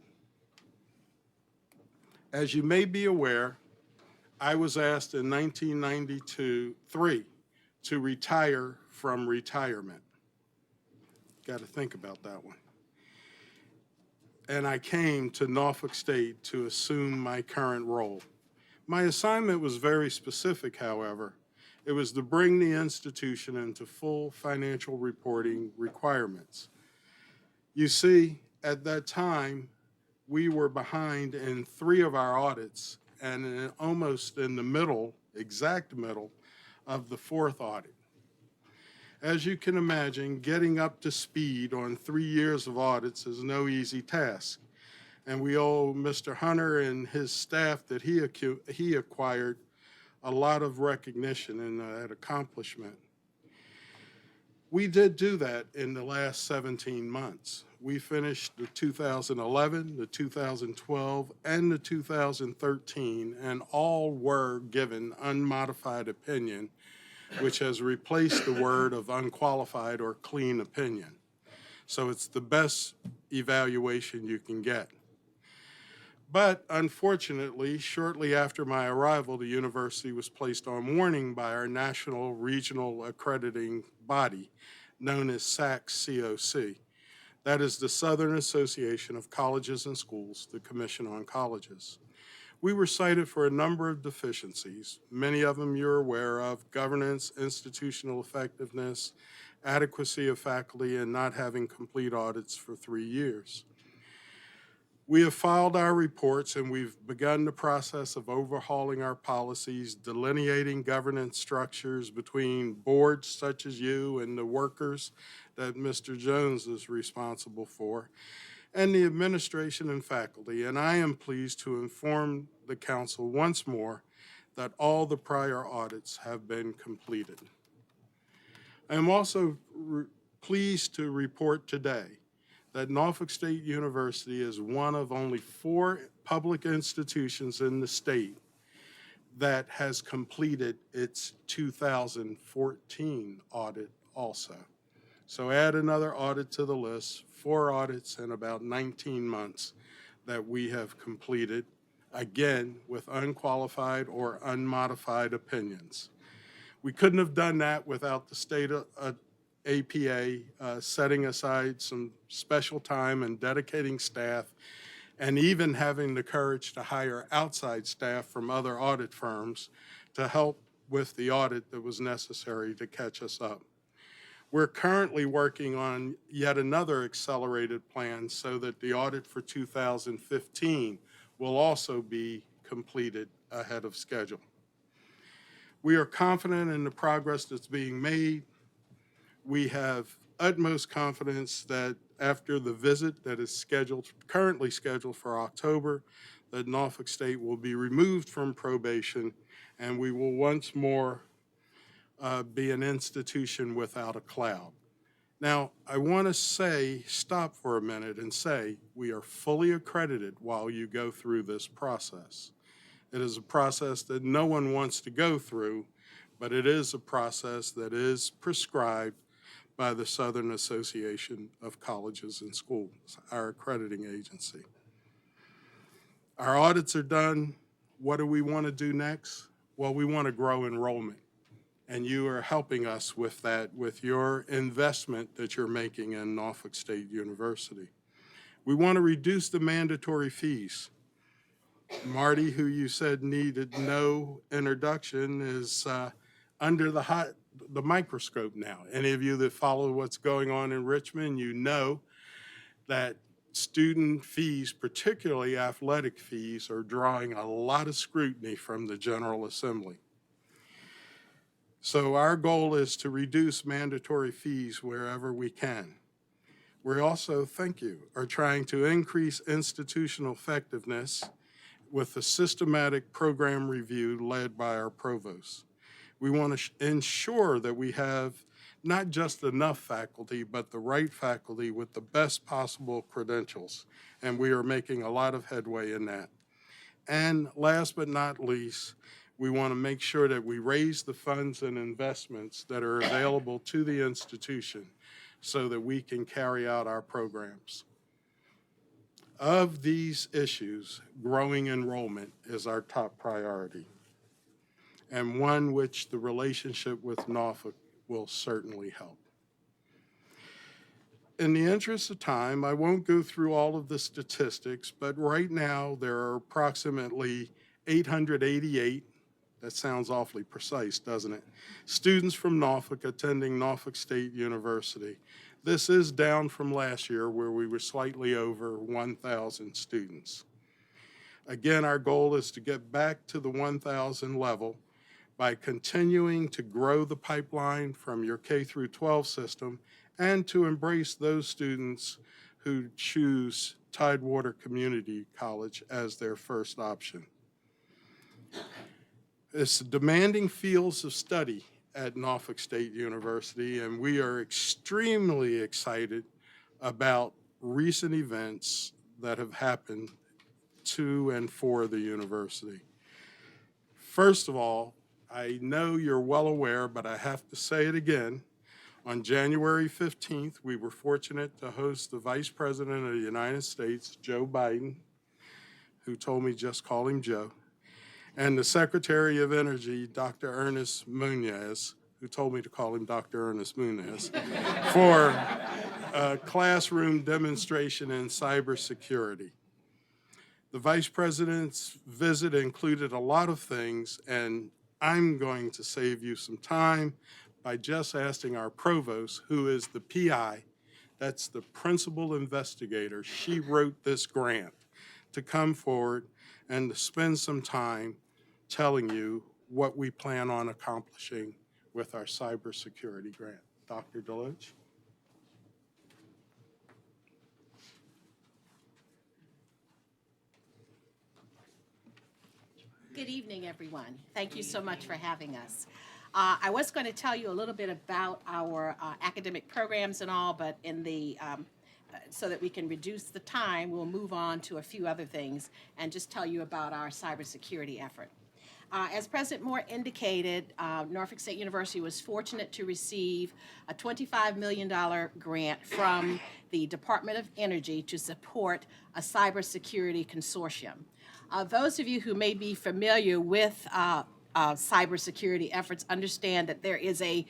As you may be aware, I was asked in 1993 to retire from retirement. Got to think about that one. And I came to Norfolk State to assume my current role. My assignment was very specific, however. It was to bring the institution into full financial reporting requirements. You see, at that time, we were behind in 3 of our audits and almost in the middle, exact middle, of the 4th audit. As you can imagine, getting up to speed on 3 years of audits is no easy task. And we owe Mr. Hunter and his staff that he acquired a lot of recognition and that accomplishment. We did do that in the last 17 months. We finished the 2011, the 2012, and the 2013, and all were given unmodified opinion, which has replaced the word of unqualified or clean opinion. So it's the best evaluation you can get. But unfortunately, shortly after my arrival, the university was placed on warning by our national regional accrediting body, known as SAC-COC. That is the Southern Association of Colleges and Schools, the Commission on Colleges. We were cited for a number of deficiencies, many of them you're aware of: governance, institutional effectiveness, adequacy of faculty, and not having complete audits for 3 years. We have filed our reports and we've begun the process of overhauling our policies, delineating governance structures between boards such as you and the workers that Mr. Jones is responsible for, and the administration and faculty, and I am pleased to inform the council once more that all the prior audits have been completed. I am also pleased to report today that Norfolk State University is one of only 4 public institutions in the state that has completed its 2014 audit also. So add another audit to the list, 4 audits in about 19 months that we have completed, again, with unqualified or unmodified opinions. We couldn't have done that without the state APA setting aside some special time and dedicating staff, and even having the courage to hire outside staff from other audit firms to help with the audit that was necessary to catch us up. We're currently working on yet another accelerated plan so that the audit for 2015 will also be completed ahead of schedule. We are confident in the progress that's being made. We have utmost confidence that after the visit that is currently scheduled for October, that Norfolk State will be removed from probation and we will once more be an institution without a cloud. Now, I want to stop for a minute and say, we are fully accredited while you go through this process. It is a process that no one wants to go through, but it is a process that is prescribed by the Southern Association of Colleges and Schools, our accrediting agency. Our audits are done. What do we want to do next? Well, we want to grow enrollment. And you are helping us with that, with your investment that you're making in Norfolk State University. We want to reduce the mandatory fees. Marty, who you said needed no introduction, is under the microscope now. Any of you that follow what's going on in Richmond, you know that student fees, particularly athletic fees, are drawing a lot of scrutiny from the General Assembly. So our goal is to reduce mandatory fees wherever we can. We also, thank you, are trying to increase institutional effectiveness with a systematic program review led by our provost. We want to ensure that we have not just enough faculty, but the right faculty with the best possible credentials. And we are making a lot of headway in that. And last but not least, we want to make sure that we raise the funds and investments that are available to the institution so that we can carry out our programs. Of these issues, growing enrollment is our top priority, and one which the relationship with Norfolk will certainly help. In the interest of time, I won't go through all of the statistics, but right now there are approximately 888, that sounds awfully precise, doesn't it, students from Norfolk attending Norfolk State University. This is down from last year where we were slightly over 1,000 students. Again, our goal is to get back to the 1,000 level by continuing to grow the pipeline from your K through 12 system and to embrace those students who choose Tidewater Community College as their first option. It's demanding fields of study at Norfolk State University, and we are extremely excited about recent events that have happened to and for the university. First of all, I know you're well aware, but I have to say it again. On January 15th, we were fortunate to host the Vice President of the United States, Joe Biden, who told me just call him Joe, and the Secretary of Energy, Dr. Ernest Moniz, who told me to call him Dr. Ernest Moniz, for a classroom demonstration in cybersecurity. The Vice President's visit included a lot of things, and I'm going to save you some time by just asking our provost, who is the PI, that's the principal investigator, she wrote this grant, to come forward and to spend some time telling you what we plan on accomplishing with our cybersecurity grant. Dr. Deloach? Good evening, everyone. Thank you so much for having us. I was going to tell you a little bit about our academic programs and all, but in the so that we can reduce the time, we'll move on to a few other things and just tell you about our cybersecurity effort. As President Moore indicated, Norfolk State University was fortunate to receive a $25 million grant from the Department of Energy to support a cybersecurity consortium. Those of you who may be familiar with cybersecurity efforts understand that there is a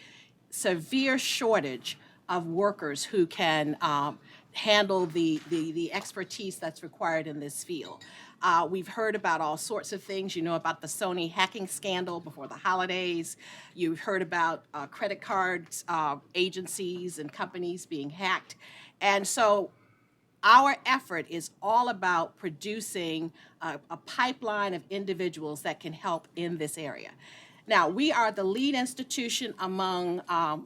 severe shortage of workers who can handle the expertise that's required in this field. We've heard about all sorts of things. You know about the Sony hacking scandal before the holidays. You've heard about credit cards, agencies and companies being hacked. And so our effort is all about producing a pipeline of individuals that can help in this area. Now, we are the lead institution among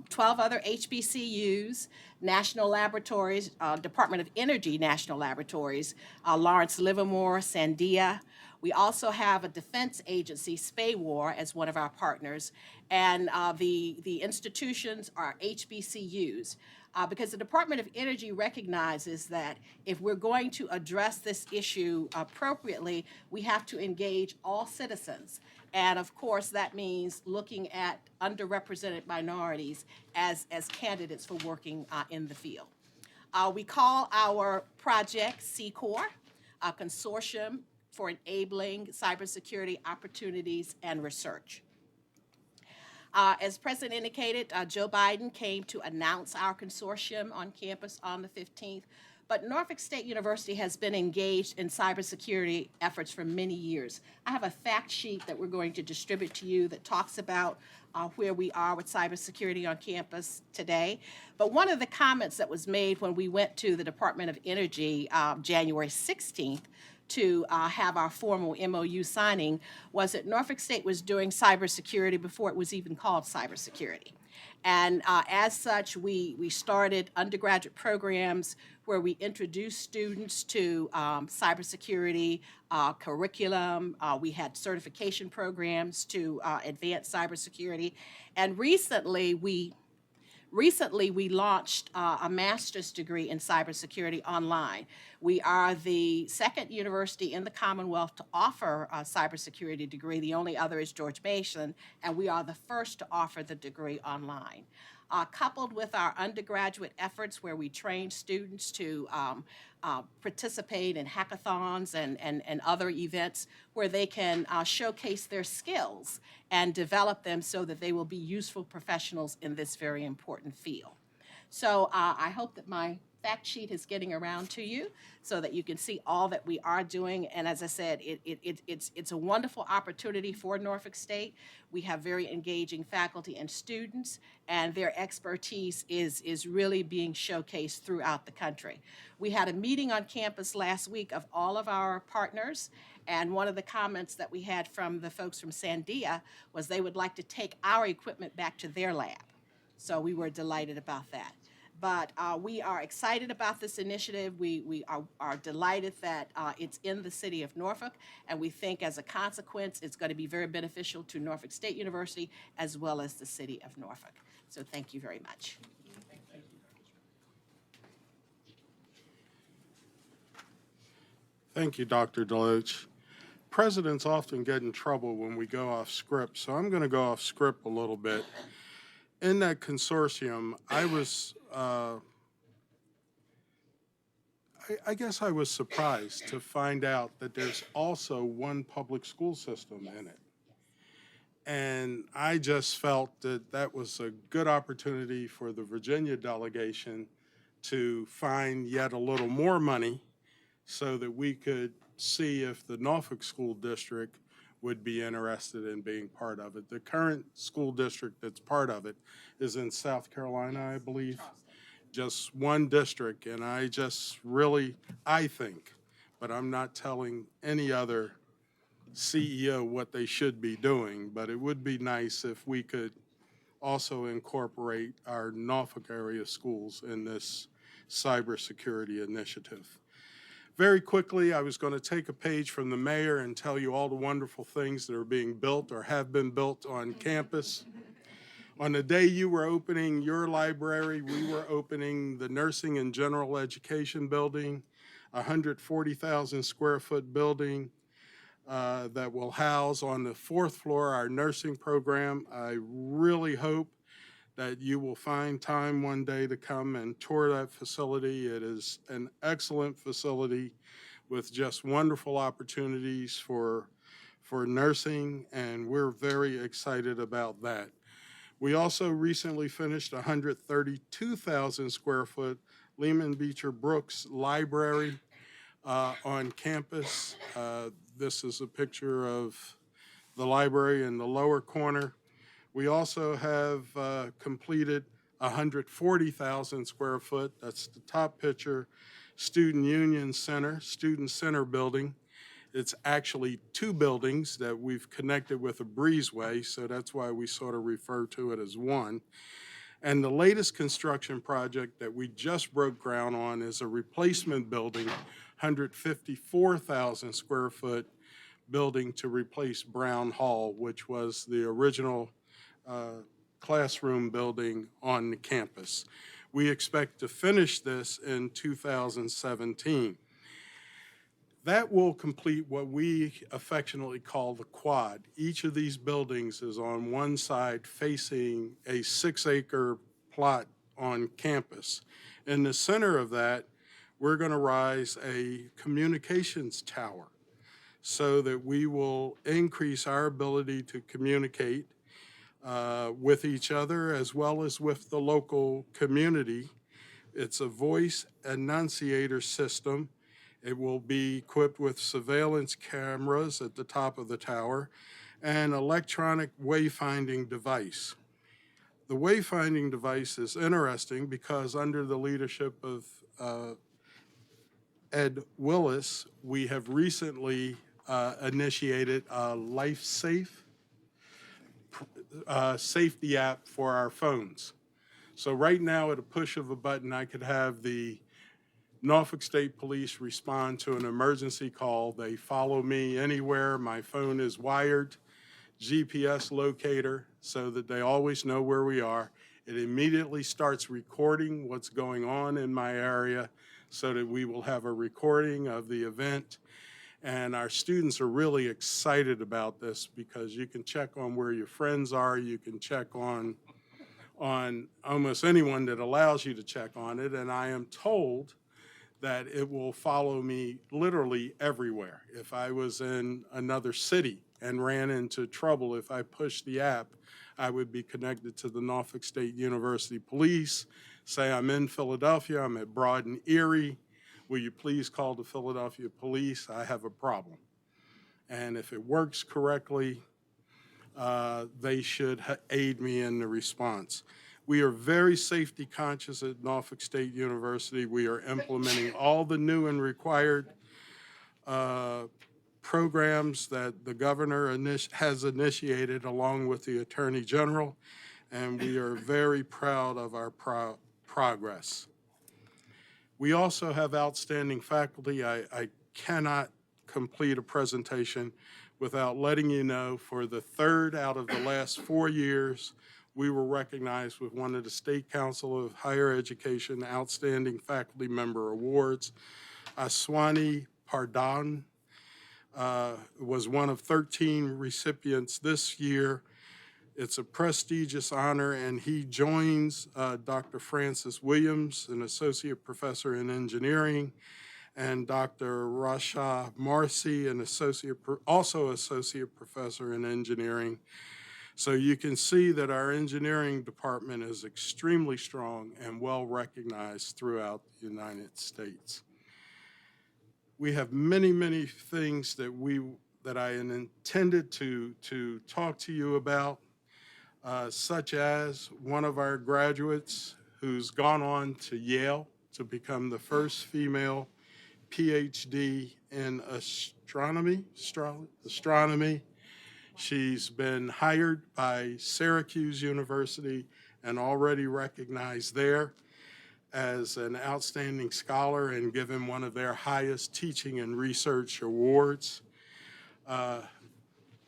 12 other HBCUs, national laboratories, Department of Energy national laboratories, Lawrence Livermore, Sandia. We also have a defense agency, SPAWAR, as one of our partners, and the institutions are HBCUs. Because the Department of Energy recognizes that if we're going to address this issue appropriately, we have to engage all citizens. And of course, that means looking at underrepresented minorities as candidates for working in the field. We call our project CCORE, a consortium for enabling cybersecurity opportunities and research. As President indicated, Joe Biden came to announce our consortium on campus on the 15th, but Norfolk State University has been engaged in cybersecurity efforts for many years. I have a fact sheet that we're going to distribute to you that talks about where we are with cybersecurity on campus today. But one of the comments that was made when we went to the Department of Energy January 16th to have our formal MOU signing was that Norfolk State was doing cybersecurity before it was even called cybersecurity. And as such, we started undergraduate programs where we introduced students to cybersecurity curriculum. We had certification programs to advance cybersecurity. And recently we launched a master's degree in cybersecurity online. We are the second university in the Commonwealth to offer a cybersecurity degree. The only other is George Mason, and we are the first to offer the degree online. Coupled with our undergraduate efforts where we train students to participate in hackathons and other events where they can showcase their skills and develop them so that they will be useful professionals in this very important field. So I hope that my fact sheet is getting around to you so that you can see all that we are doing. And as I said, it's a wonderful opportunity for Norfolk State. We have very engaging faculty and students, and their expertise is really being showcased throughout the country. We had a meeting on campus last week of all of our partners, and one of the comments that we had from the folks from Sandia was they would like to take our equipment back to their lab. So we were delighted about that. But we are excited about this initiative. We are delighted that it's in the city of Norfolk, and we think as a consequence, it's going to be very beneficial to Norfolk State University as well as the city of Norfolk. So thank you very much. Thank you, Dr. Deloach. Presidents often get in trouble when we go off script, so I'm going to go off script a little bit. In that consortium, I was, I guess I was surprised to find out that there's also one public school system in it. And I just felt that that was a good opportunity for the Virginia delegation to find yet a little more money so that we could see if the Norfolk School District would be interested in being part of it. The current school district that's part of it is in South Carolina, I believe. Just one district, and I just really, I think, but I'm not telling any other CEO what they should be doing, but it would be nice if we could also incorporate our Norfolk area schools in this cybersecurity initiative. Very quickly, I was going to take a page from the mayor and tell you all the wonderful things that are being built or have been built on campus. On the day you were opening your library, we were opening the Nursing and General Education Building, a 140,000 square foot building that will house on the 4th floor our nursing program. I really hope that you will find time one day to come and tour that facility. It is an excellent facility with just wonderful opportunities for nursing, and we're very excited about that. We also recently finished a 132,000 square foot Lehman Beecher Brooks Library on campus. This is a picture of the library in the lower corner. We also have completed 140,000 square foot, that's the top picture, Student Union Center, Student Center building. It's actually 2 buildings that we've connected with a breezeway, so that's why we sort of refer to it as one. And the latest construction project that we just broke ground on is a replacement building, 154,000 square foot building to replace Brown Hall, which was the original classroom building on the campus. We expect to finish this in 2017. That will complete what we affectionately call the quad. Each of these buildings is on one side facing a 6-acre plot on campus. In the center of that, we're going to rise a communications tower so that we will increase our ability to communicate with each other as well as with the local community. It's a voice enunciator system. It will be equipped with surveillance cameras at the top of the tower and electronic wayfinding device. The wayfinding device is interesting because under the leadership of Ed Willis, we have recently initiated a LifeSafe safety app for our phones. So right now, at a push of a button, I could have the Norfolk State Police respond to an emergency call. They follow me anywhere. My phone is wired, GPS locator, so that they always know where we are. It immediately starts recording what's going on in my area so that we will have a recording of the event. And our students are really excited about this because you can check on where your friends are. You can check on almost anyone that allows you to check on it. And I am told that it will follow me literally everywhere. If I was in another city and ran into trouble, if I pushed the app, I would be connected to the Norfolk State University Police. Say I'm in Philadelphia, I'm at Broad and Erie. Will you please call the Philadelphia Police? I have a problem. And if it works correctly, they should aid me in the response. We are very safety conscious at Norfolk State University. We are implementing all the new and required programs that the governor has initiated along with the Attorney General, and we are very proud of our progress. We also have outstanding faculty. I cannot complete a presentation without letting you know for the 3rd out of the last 4 years, we were recognized with one of the State Council of Higher Education Outstanding Faculty Member Awards. Aswani Pardhan was one of 13 recipients this year. It's a prestigious honor, and he joins Dr. Francis Williams, an associate professor in engineering, and Dr. Rasha Marcy, an also associate professor in engineering. So you can see that our engineering department is extremely strong and well recognized throughout the United States. We have many, many things that I intended to talk to you about, such as one of our graduates who's gone on to Yale to become the first female PhD in astronomy. She's been hired by Syracuse University and already recognized there. as an outstanding scholar and given one of their highest teaching and research awards.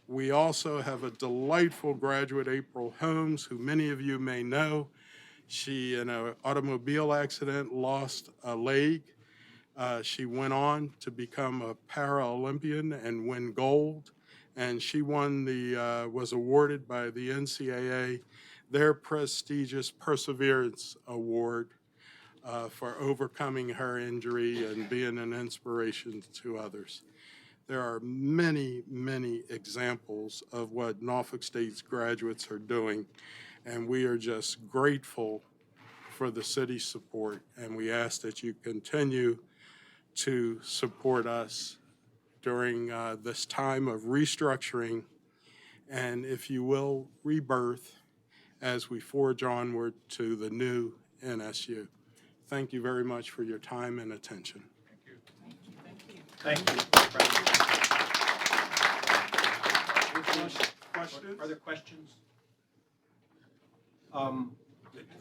We also have a delightful graduate, April Holmes, who many of you may know. She, in an automobile accident, lost a leg. She went on to become a Paralympian and win gold. And she was awarded by the NCAA their prestigious Perseverance Award for overcoming her injury and being an inspiration to others. There are many, many examples of what Norfolk State's graduates are doing, and we are just grateful for the city's support, and we ask that you continue to support us during this time of restructuring and, if you will, rebirth as we forge onward to the new NSU. Thank you very much for your time and attention. Thank you. Questions? Further questions? A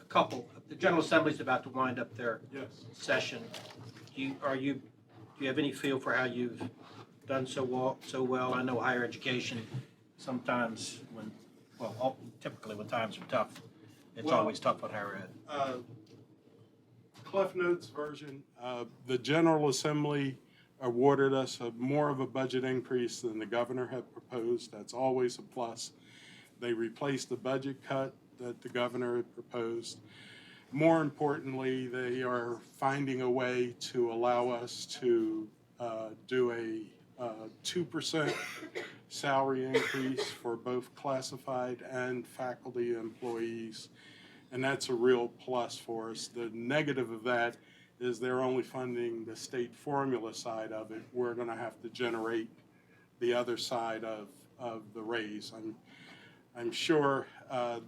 couple. The General Assembly's about to wind up their Yes. session. Do you have any feel for how you've done so well? I know higher education sometimes typically when times are tough, it's Well, always tough on higher ed. Cliff Notes version, the General Assembly awarded us more of a budget increase than the governor had proposed. That's always a plus. They replaced the budget cut that the governor had proposed. More importantly, they are finding a way to allow us to do a 2% salary increase for both classified and faculty employees, and that's a real plus for us. The negative of that is they're only funding the state formula side of it. We're going to have to generate the other side of the raise. I'm sure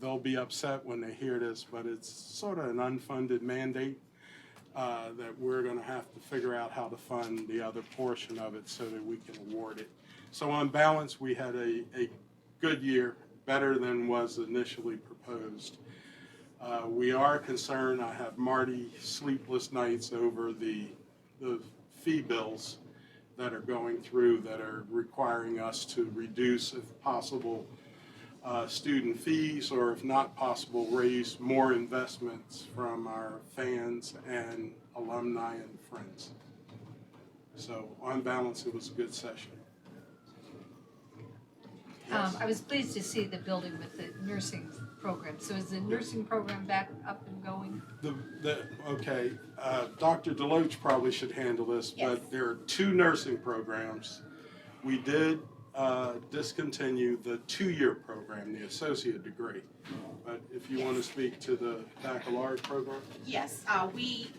they'll be upset when they hear this, but it's sort of an unfunded mandate that we're going to have to figure out how to fund the other portion of it so that we can award it. So on balance, we had a good year, better than was initially proposed. We are concerned, I have Marty sleepless nights over the fee bills that are going through that are requiring us to reduce, if possible, student fees, or if not possible, raise more investments from our fans and alumni and friends. So on balance, it was a good session. I was pleased to see the building with the nursing program. So is the nursing program back up and going? Okay, Dr. Deloach probably should handle this, but there are 2 nursing programs. We did discontinue the 2-year program, the associate degree. But if you want to speak to the baccalaureate program? Yes, we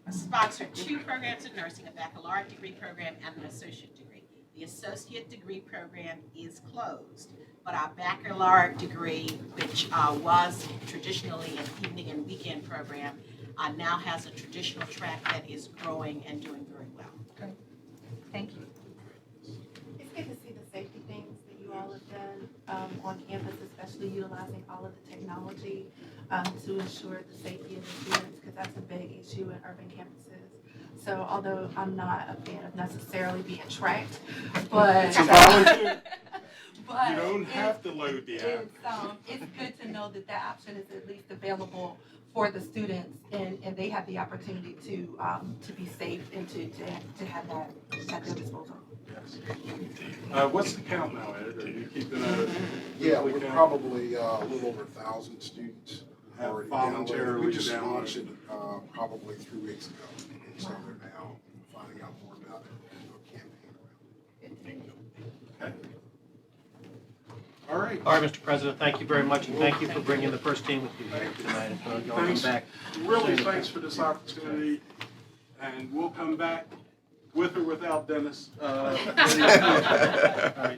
sponsored 2 programs in nursing, a baccalaureate degree program and an associate degree. The associate degree program is closed, but our baccalaureate degree, which was traditionally an evening and weekend program, now has a traditional track that is growing and doing very well. Great. Thank you. It's good to see the safety things that you all have done on campus, especially utilizing all of the technology to ensure the safety of the students, because that's a big issue in urban campuses. So although I'm not a fan of necessarily being tracked, but You don't have to load the app. It's good to know that that option is at least available for the students, and they have the opportunity to be safe and to have that at their disposal. Yes. What's the count now, Ed? Are you keeping a? Yeah, we're probably a little over 1,000 students Have already voluntarily downloaded. We just downloaded. launched it probably 3 weeks ago, and so they're now finding out more about it and do a campaign around it. Okay. All right. All right, Mr. President, thank you very much, and thank you for bringing the first team with you here tonight. Y'all come Thanks. back. Really, thanks for this opportunity, and we'll come back with or without Dennis. All right.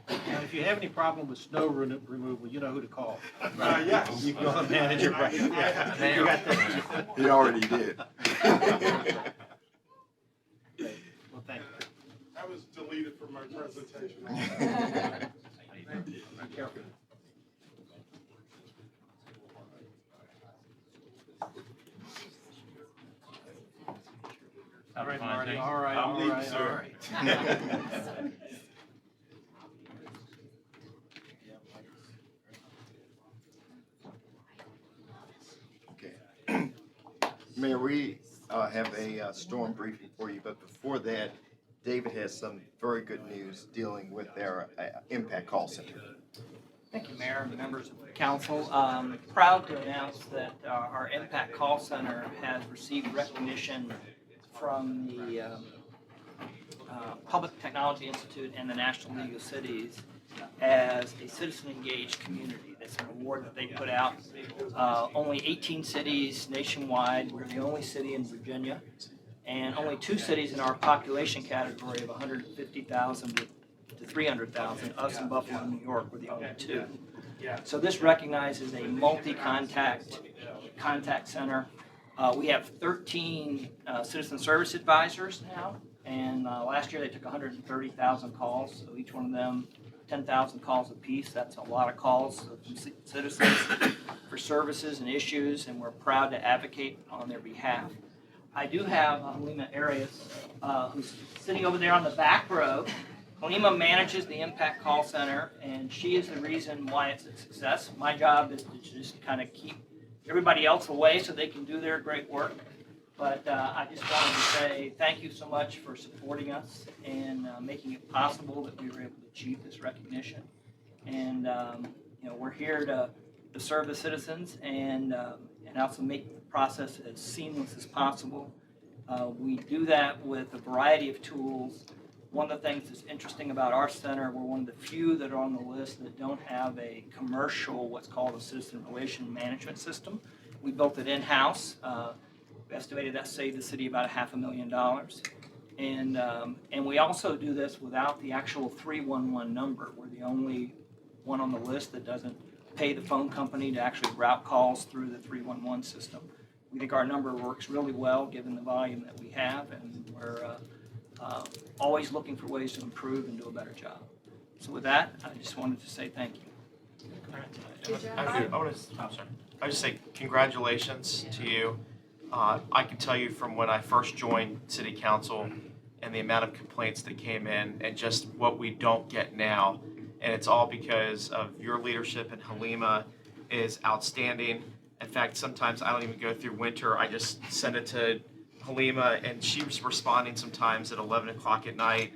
And if you have any problem with snow removal, you know who to call. Yes. You can go to the manager. Right? Yeah. You got that. He already did. Well, thank you. That was deleted from my presentation. Be careful. All right, Fine, Marty, thanks. all right, I'm all leaving, right, all sir. right. Okay. Mayor, we have a storm briefing for you, but before that, David has some very good news dealing with their impact call center. Thank you, Mayor and members of the council. Proud to announce that our Impact Call Center has received recognition from the Public Technology Institute and the National League of Cities as a citizen-engaged community. That's an award that they put out. Only 18 cities nationwide. We're the only city in Virginia, and only 2 cities in our population category of 150,000 to 300,000, us and Buffalo, New York, were the only 2. So this recognizes a multi-contact center. We have 13 citizen service advisors now, and last year they took 130,000 calls, so each one of them 10,000 calls apiece. That's a lot of calls from citizens for services and issues, and we're proud to advocate on their behalf. I do have Halima Arias, who's sitting over there on the back row. Halima manages the Impact Call Center, and she is the reason why it's a success. My job is to just kind of keep everybody else away so they can do their great work. But I just wanted to say thank you so much for supporting us and making it possible that we were able to achieve this recognition. And we're here to serve the citizens and also make the process as seamless as possible. We do that with a variety of tools. One of the things that's interesting about our center, we're one of the few that are on the list that don't have a commercial, what's called a citizen relation management system. We built it in-house. We estimated that saved the city about $500,000. And we also do this without the actual 311 number. We're the only one on the list that doesn't pay the phone company to actually route calls through the 311 system. We think our number works really well given the volume that we have, and we're always looking for ways to improve and do a better job. So with that, I just wanted to say thank you. I just say congratulations to you. I can tell you from when I first joined City Council and the amount of complaints that came in and just what we don't get now. And it's all because of your leadership, and Halima is outstanding. In fact, sometimes I don't even go through winter. I just send it to Halima, and she was responding sometimes at 11 o'clock at night,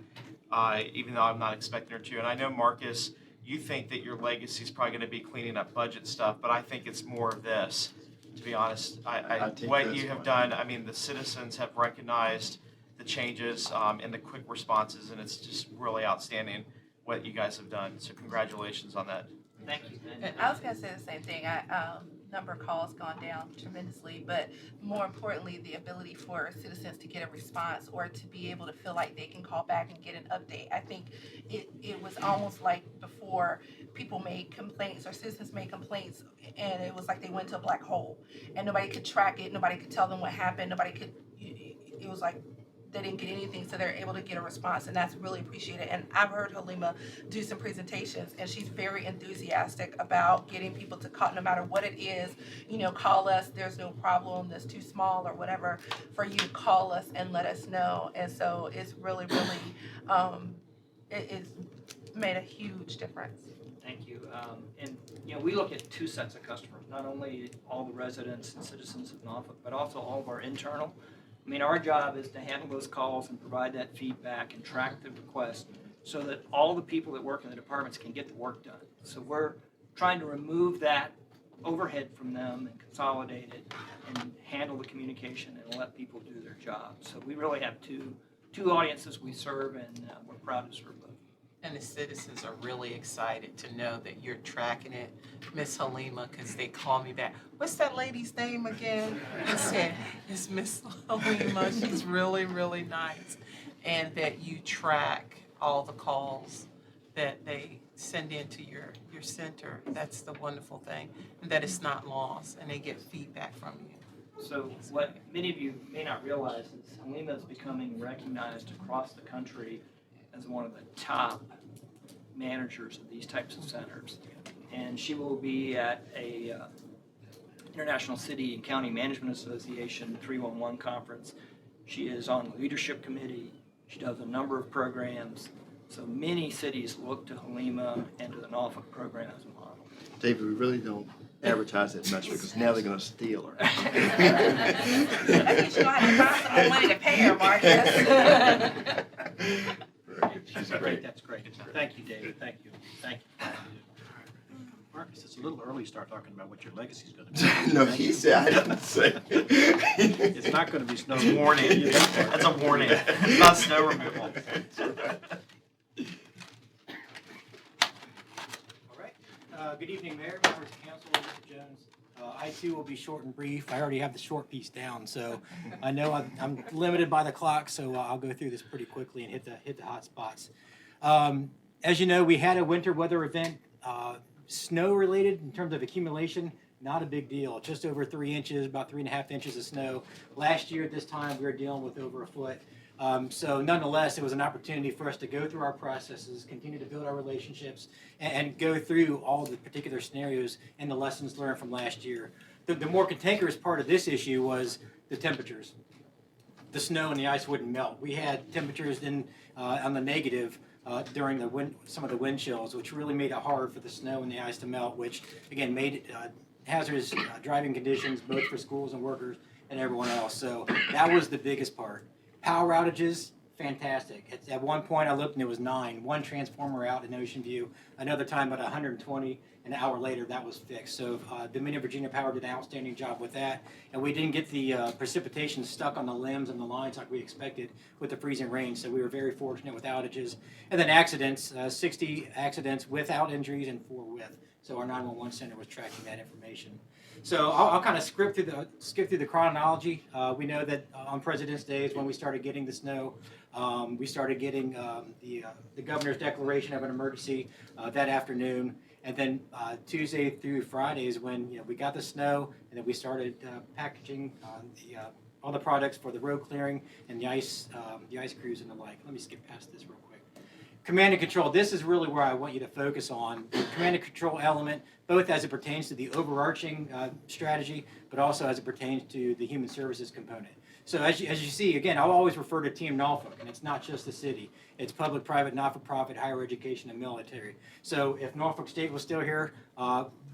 even though I'm not expecting her to. And I know, Marcus, you think that your legacy is probably going to be cleaning up budget stuff, but I think it's more of this, to be honest. What you have done, I mean, the citizens have recognized the changes and the quick responses, and it's just really outstanding what you guys have done. So congratulations on that. Thank you. I was gonna say the same thing. Number of calls gone down tremendously, but more importantly, the ability for citizens to get a response or to be able to feel like they can call back and get an update. I think it was almost like before people made complaints or citizens made complaints, and it was like they went to a black hole and nobody could track it, nobody could tell them what happened, it was like they didn't get anything, so they're able to get a response, and that's really appreciated. And I've heard Halima do some presentations, and she's very enthusiastic about getting people to call, no matter what it is, call us, there's no problem that's too small or whatever, for you to call us and let us know. And so it's really, it's made a huge difference. Thank you. And we look at 2 sets of customers, not only all the residents and citizens of Norfolk, but also all of our internal. I mean, our job is to handle those calls and provide that feedback and track the request so that all the people that work in the departments can get the work done. So we're trying to remove that overhead from them and consolidate it and handle the communication and let people do their job. So we really have two audiences we serve, and we're proud to serve both. And the citizens are really excited to know that you're tracking it, Miss Halima, because they call me back. What's that lady's name again? I said, it's Miss Halima. She's really, really nice. And that you track all the calls that they send into your center. That's the wonderful thing. And that it's not lost, and they get feedback from you. So what many of you may not realize is Halima is becoming recognized across the country as one of the top managers of these types of centers. And she will be at a International City and County Management Association 311 conference She is on the leadership committee. She does a number of programs. So many cities look to Halima and to the Norfolk program as a model. David, we really don't advertise that much because now they're gonna steal her. That means you're gonna have to find some more money to pay her, Marcus. She's Great, great. that's great. Thank you, David, thank you, thank you. Marcus, it's a little early to start talking about what your legacy's gonna be. No, he said, I didn't say. It's not gonna be snow. Warning. That's a warning. It's not snow removal. All right. Good evening, Mayor, members of council, Mr. Jones. I too will be short and brief. I already have the short piece down, so I know I'm limited by the clock, so I'll go through this pretty quickly and hit the hot spots. As you know, we had a winter weather event, snow related in terms of accumulation. Not a big deal. Just over 3 inches, about 3.5 inches of snow. Last year at this time, we were dealing with over a foot. So nonetheless, it was an opportunity for us to go through our processes, continue to build our relationships, and go through all the particular scenarios and the lessons learned from last year. The more cantankerous part of this issue was the temperatures. The snow and the ice wouldn't melt. We had temperatures on the negative during some of the wind chills, which really made it hard for the snow and the ice to melt, which again made it hazardous driving conditions both for schools and workers and everyone else. So that was the biggest part. Power outages, fantastic. At one point I looked and it was 9. One transformer out in Ocean View. Another time about 120. An hour later that was fixed. So Dominion Virginia Power did an outstanding job with that. And we didn't get the precipitation stuck on the limbs and the lines like we expected with the freezing rain. So we were very fortunate with outages. And then accidents, 60 accidents without injuries and 4 with. So our 911 center was tracking that information. So I'll kind of skip through the chronology. We know that on President's Day is when we started getting the snow. We started getting the governor's declaration of an emergency that afternoon, and then Tuesday through Friday is when we got the snow, and then we started packaging all the products for the road clearing and the ice crews and the like. Let me skip past this real quick. Command and control, this is really where I want you to focus on. The command and control element, both as it pertains to the overarching strategy, but also as it pertains to the human services component. So as you see, again, I'll always refer to Team Norfolk, and it's not just the city. It's public, private, not-for-profit, higher education, and military. So if Norfolk State was still here,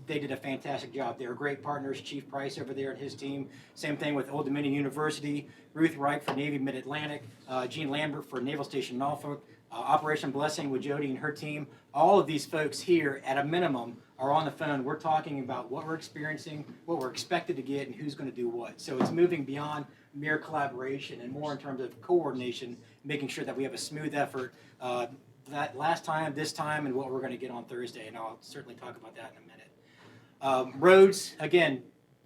they did a fantastic job. They were great partners. Chief Price over there and his team. Same thing with Old Dominion University, Ruth Reich for Navy Mid-Atlantic, Gene Lambert for Naval Station Norfolk, Operation Blessing with Jody and her team. All of these folks here, at a minimum, are on the phone. We're talking about what we're experiencing, what we're expected to get, and who's going to do what. So it's moving beyond mere collaboration and more in terms of coordination, making sure that we have a smooth effort that last time, this time, and what we're going to get on Thursday. And I'll certainly talk about that in a minute. Roads, again,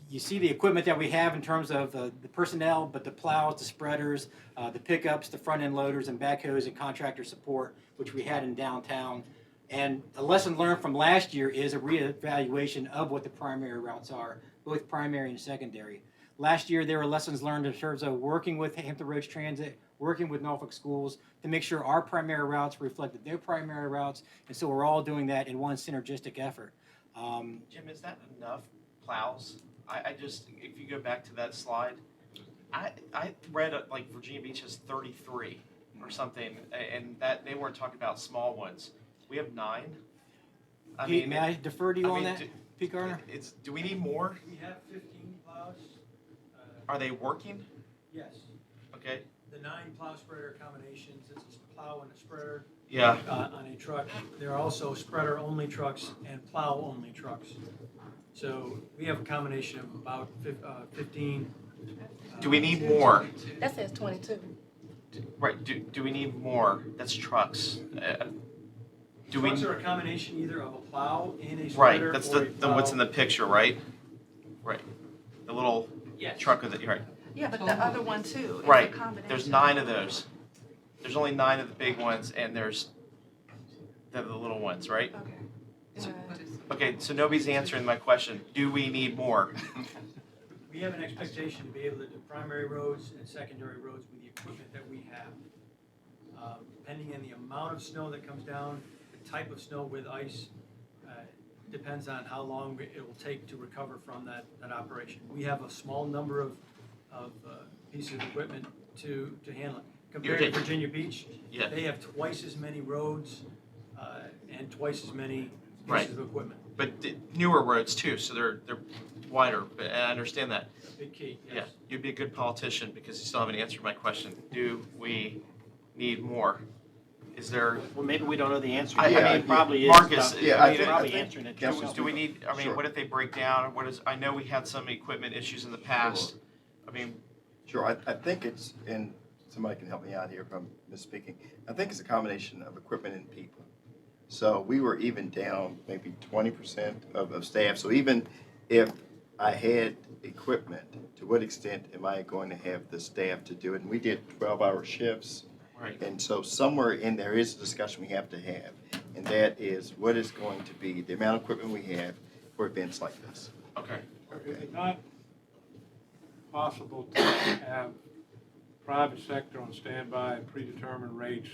you see the equipment that we have in terms of the personnel, but the plows, the spreaders, the pickups, the front-end loaders, and backhoes, and contractor support, which we had in downtown. And a lesson learned from last year is a reevaluation of what the primary routes are, both primary and secondary. Last year, there were lessons learned in terms of working with Hampton Roads Transit, working with Norfolk Schools to make sure our primary routes reflected their primary routes, and so we're all doing that in one synergistic effort. Jim, is that enough plows? I just, if you go back to that slide, I read like Virginia Beach has 33 or something, and that they weren't talking about small ones. We have 9. Pete, may I defer to you on that, Pete Garner? Do we need more? We have 15 plows. Are they working? Yes. Okay. The 9 plow spreader combinations, it's a plow and a spreader. Yeah. On a truck. There are also spreader-only trucks and plow-only trucks. So we have a combination of about 15. Do we need more? That says 22. Right. Do we need more? That's trucks. Trucks are a combination either of a plow and a Right. spreader. That's or the what's in the picture, right? Right. The little truck with it. Right. Yeah, but the other one too. Is Right. A combination. There's 9 of those. There's only 9 of the big ones, and there's the little ones, right? Okay. Okay, so nobody's answering my question. Do we need more? We have an expectation to be able to do primary roads and secondary roads with the equipment that we have. Depending on the amount of snow that comes down, the type of snow with ice, depends on how long it will take to recover from that operation. We have a small number of pieces of equipment to handle it. Compared to Okay. Virginia Beach, Yeah. they have twice as many roads and twice as many Right. pieces of equipment. But newer roads too, so they're wider, but I understand that. Big key, Yeah, yes. you'd be a good politician because you still haven't answered my question. Do we need more? Is there? Well, maybe we don't know the answer. I mean, mean, Marcus, Marcus, Yeah, I I think- probably I think- answering it Do yourself. we need, I mean, Sure. what if they break down? What is, I know we had some equipment issues in the past. I mean, Sure, I think it's, and somebody can help me out here if I'm misspeaking, I think it's a combination of equipment and people. So we were even down maybe 20% of staff. So even if I had equipment, to what extent am I going to have the staff to do it? And we did 12-hour shifts. right. And so somewhere in there is a discussion we have to have, and that is what is going to be the amount of equipment we have for events like this. Okay. Is it not possible to have private sector on standby at predetermined rates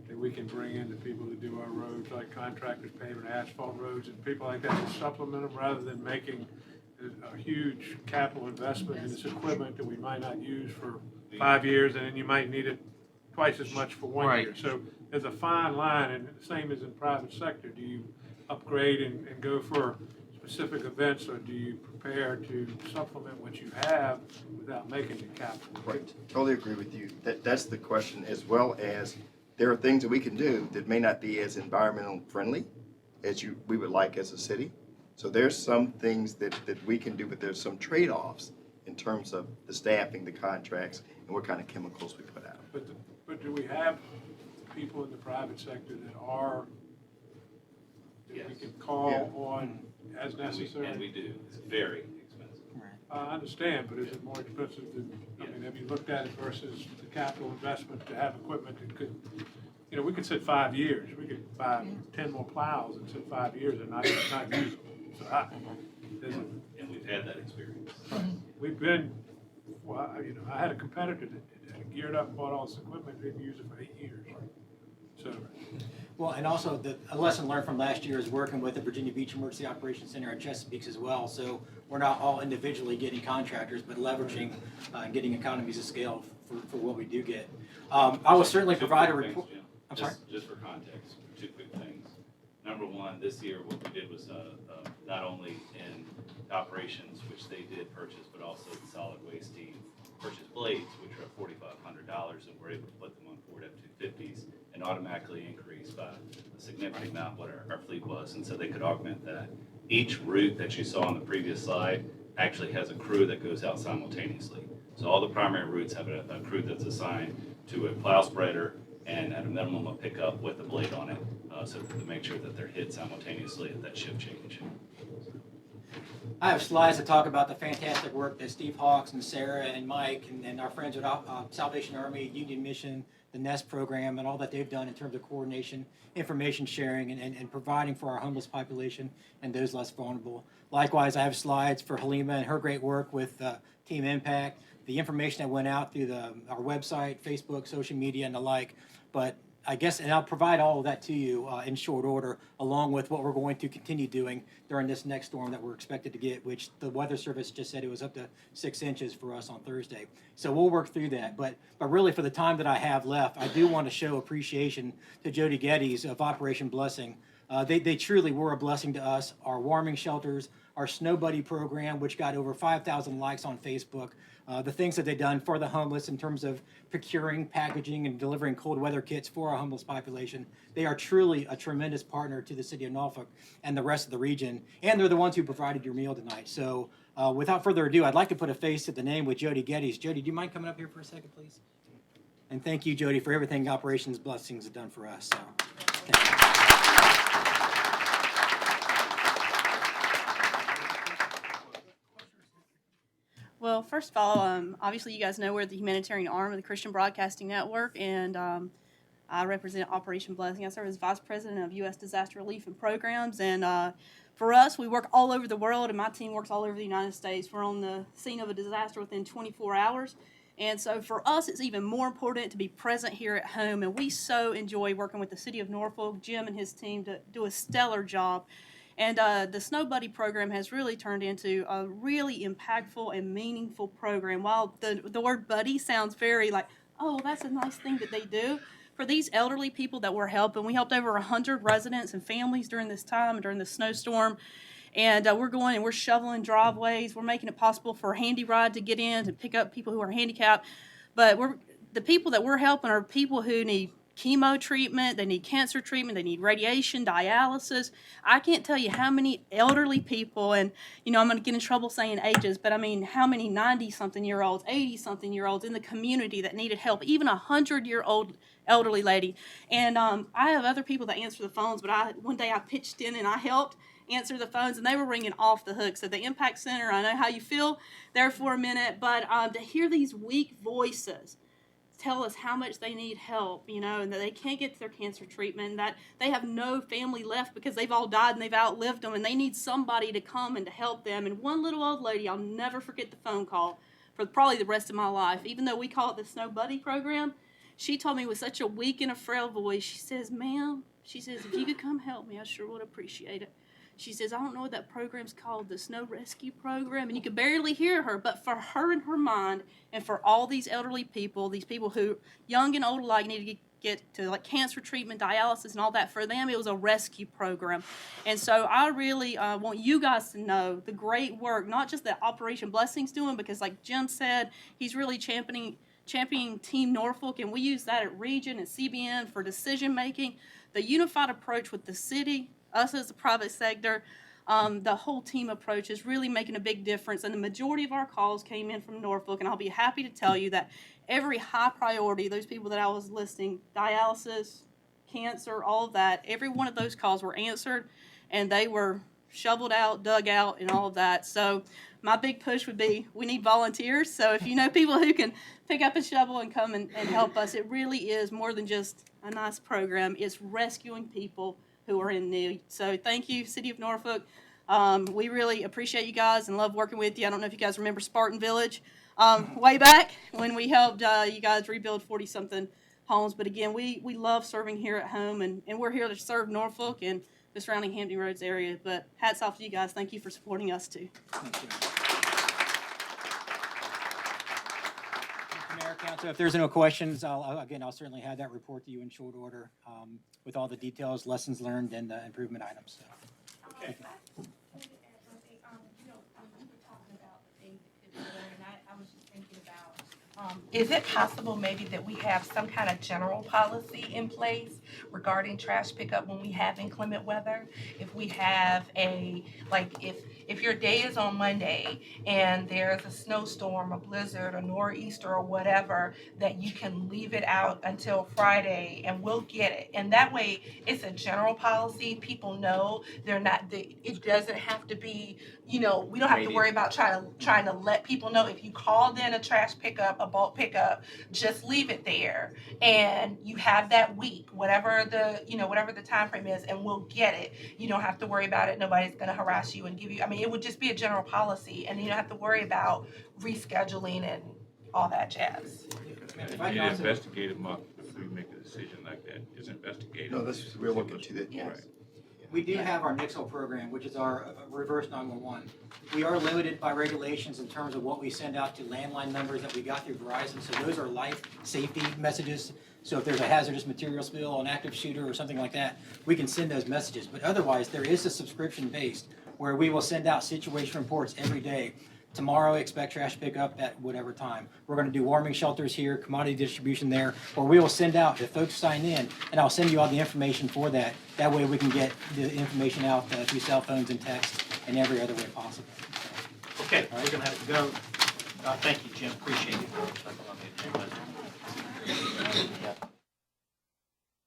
that we can bring in the people that do our roads, like contractors paving asphalt roads and people like that, to supplement them rather than making a huge capital investment in this equipment that we might not use for 5 years, and then you might need it twice as much for 1 year. Right. So there's a fine line, and the same as in private sector. Do you upgrade and go for specific events, or do you prepare to supplement what you have without making it capital? Right, totally agree with you. That's the question, as well as there are things that we can do that may not be as environmental friendly as we would like as a city. So there's some things that we can do, but there's some trade-offs in terms of the staffing, the contracts, and what kind of chemicals we put out. But do we have people in the private sector that we can call on as necessary? And we do. It's very expensive. I understand, but is it more expensive than, I mean, have you looked at it versus the capital investment to have equipment that could, you know, we could sit 5 years, we could buy 10 more plows and sit 5 years and not use them. So And we've had that experience. we've been, well, I had a competitor that geared up and bought all this equipment, didn't use it for 8 years. So, Well, and also a lesson learned from last year is working with the Virginia Beach Emergency Operations Center at Chesapeake as well. So we're not all individually getting contractors, but leveraging and getting economies of scale for what we do get. I will certainly provide a report. I'm sorry? Just for context, 2 quick things. Number one, this year what we did was not only in operations, which they did purchase, but also the solid waste team purchased blades, which are $4,500, and we're able to put them on Ford F-250s and automatically increase by a significant amount what our fleet was, and so they could augment that. Each route that you saw on the previous slide actually has a crew that goes out simultaneously. So all the primary routes have a crew that's assigned to a plow spreader and at a minimum a pickup with a blade on it, so to make sure that they're hit simultaneously at that shift change. I have slides that talk about the fantastic work that Steve Hawks and Sarah and Mike and our friends at Salvation Army, Union Mission, the NEST program, and all that they've done in terms of coordination, information sharing, and providing for our homeless population and those less vulnerable. Likewise, I have slides for Halima and her great work with Team Impact, the information that went out through our website, Facebook, social media, and the like. But I guess, and I'll provide all of that to you in short order, along with what we're going to continue doing during this next storm that we're expected to get, which the Weather Service just said it was up to 6 inches for us on Thursday. So we'll work through that. But really, for the time that I have left, I do want to show appreciation to Jody Geddes of Operation Blessing. They truly were a blessing to us. Our warming shelters, our Snow Buddy program, which got over 5,000 likes on Facebook, the things that they've done for the homeless in terms of procuring, packaging, and delivering cold weather kits for our homeless population. They are truly a tremendous partner to the city of Norfolk and the rest of the region, and they're the ones who provided your meal tonight. So without further ado, I'd like to put a face to the name with Jody Geddes. Jody, do you mind coming up here for a second, please? And thank you, Jody, for everything Operations Blessings have done for us. So, thank you. Well, first of all, obviously you guys know we're the humanitarian arm of the Christian Broadcasting Network, and I represent Operation Blessing. I serve as Vice President of U.S. Disaster Relief and Programs, and for us, we work all over the world, and my team works all over the United States. We're on the scene of a disaster within 24 hours, and so for us, it's even more important to be present here at home, and we so enjoy working with the City of Norfolk, Jim and his team to do a stellar job. And the Snow Buddy program has really turned into a really impactful and meaningful program. While the word buddy sounds very like oh, well, that's a nice thing that they do. For these elderly people that we're helping, we helped over 100 residents and families during this time, during the snowstorm. And we're going and we're shoveling driveways. We're making it possible for a handy ride to get in to pick up people who are handicapped. But the people that we're helping are people who need chemo treatment, they need cancer treatment, they need radiation, dialysis. I can't tell you how many elderly people, and I'm going to get in trouble saying ages, but I mean how many 90-something-year-olds, 80-something-year-olds in the community that needed help, even a 100-year-old elderly lady. And I have other people that answer the phones, but one day I pitched in and I helped answer the phones, and they were ringing off the hook. So the Impact Center, I know how you feel there for a minute, but to hear these weak voices tell us how much they need help, and that they can't get their cancer treatment, and that they have no family left because they've all died and they've outlived them, and they need somebody to come and to help them. And one little old lady, I'll never forget the phone call for probably the rest of my life, even though we call it the Snow Buddy program. She told me with such a weak and a frail voice, she says, "Ma'am," she says, "if you could come help me, I sure would appreciate it." She says, "I don't know what that program's called, the Snow Rescue Program." And you could barely hear her, but for her and her mind, and for all these elderly people, these people who, young and old alike, need to get to like cancer treatment, dialysis, and all that, for them it was a rescue program. And so I really want you guys to know the great work, not just that Operation Blessing's doing, because like Jim said, he's really championing Team Norfolk, and we use that at Region and CBN for decision making. The unified approach with the city, us as the private sector, the whole team approach is really making a big difference. And the majority of our calls came in from Norfolk, and I'll be happy to tell you that every high priority, those people that I was listing, dialysis, cancer, all of that, every one of those calls were answered, and they were shoveled out, dug out, and all of that. So my big push would be, we need volunteers. So if you know people who can pick up a shovel and come and help us, it really is more than just a nice program. It's rescuing people who are in need. So thank you, City of Norfolk. We really appreciate you guys and love working with you. I don't know if you guys remember Spartan Village way back when we helped you guys rebuild 40-something homes. But again, we love serving here at home, and we're here to serve Norfolk and the surrounding Hampton Roads area. But hats off to you guys. Thank you for supporting us too. Thank you. Mayor, Council, if there's no questions, I'll certainly have that report to you in short order with all the details, lessons learned, and improvement items. So. Okay. Is it possible maybe that we have some kind of general policy in place regarding trash pickup when we have inclement weather? If we have if your day is on Monday and there's a snowstorm, a blizzard, a nor'easter or whatever, that you can leave it out until Friday and we'll get it. And that way it's a general policy. People know it doesn't have to be, we don't have to worry about trying to let people know. If you called in a trash pickup, a bulk pickup, just leave it there, and you have that week, whatever the time frame is, and we'll get it. You don't have to worry about it. Nobody's going to harass you and give you. It would just be a general policy, and you don't have to worry about rescheduling and all that jazz. You investigate it, Mark, before you make a decision like that. Just investigate it. No, we're looking to that. Yes. Right. We do have our NIXL program, which is our reverse 911. We are limited by regulations in terms of what we send out to landline numbers that we got through Verizon. So those are life safety messages. So if there's a hazardous material spill, an active shooter, or something like that, we can send those messages. But otherwise, there is a subscription based where we will send out situation reports every day. Tomorrow, expect trash pickup at whatever time. We're going to do warming shelters here, commodity distribution there, or we will send out, if folks sign in, and I'll send you all the information for that. That way we can get the information out through cell phones and text and every other way possible. Okay, we're going to have to go. Thank you, Jim. Appreciate it.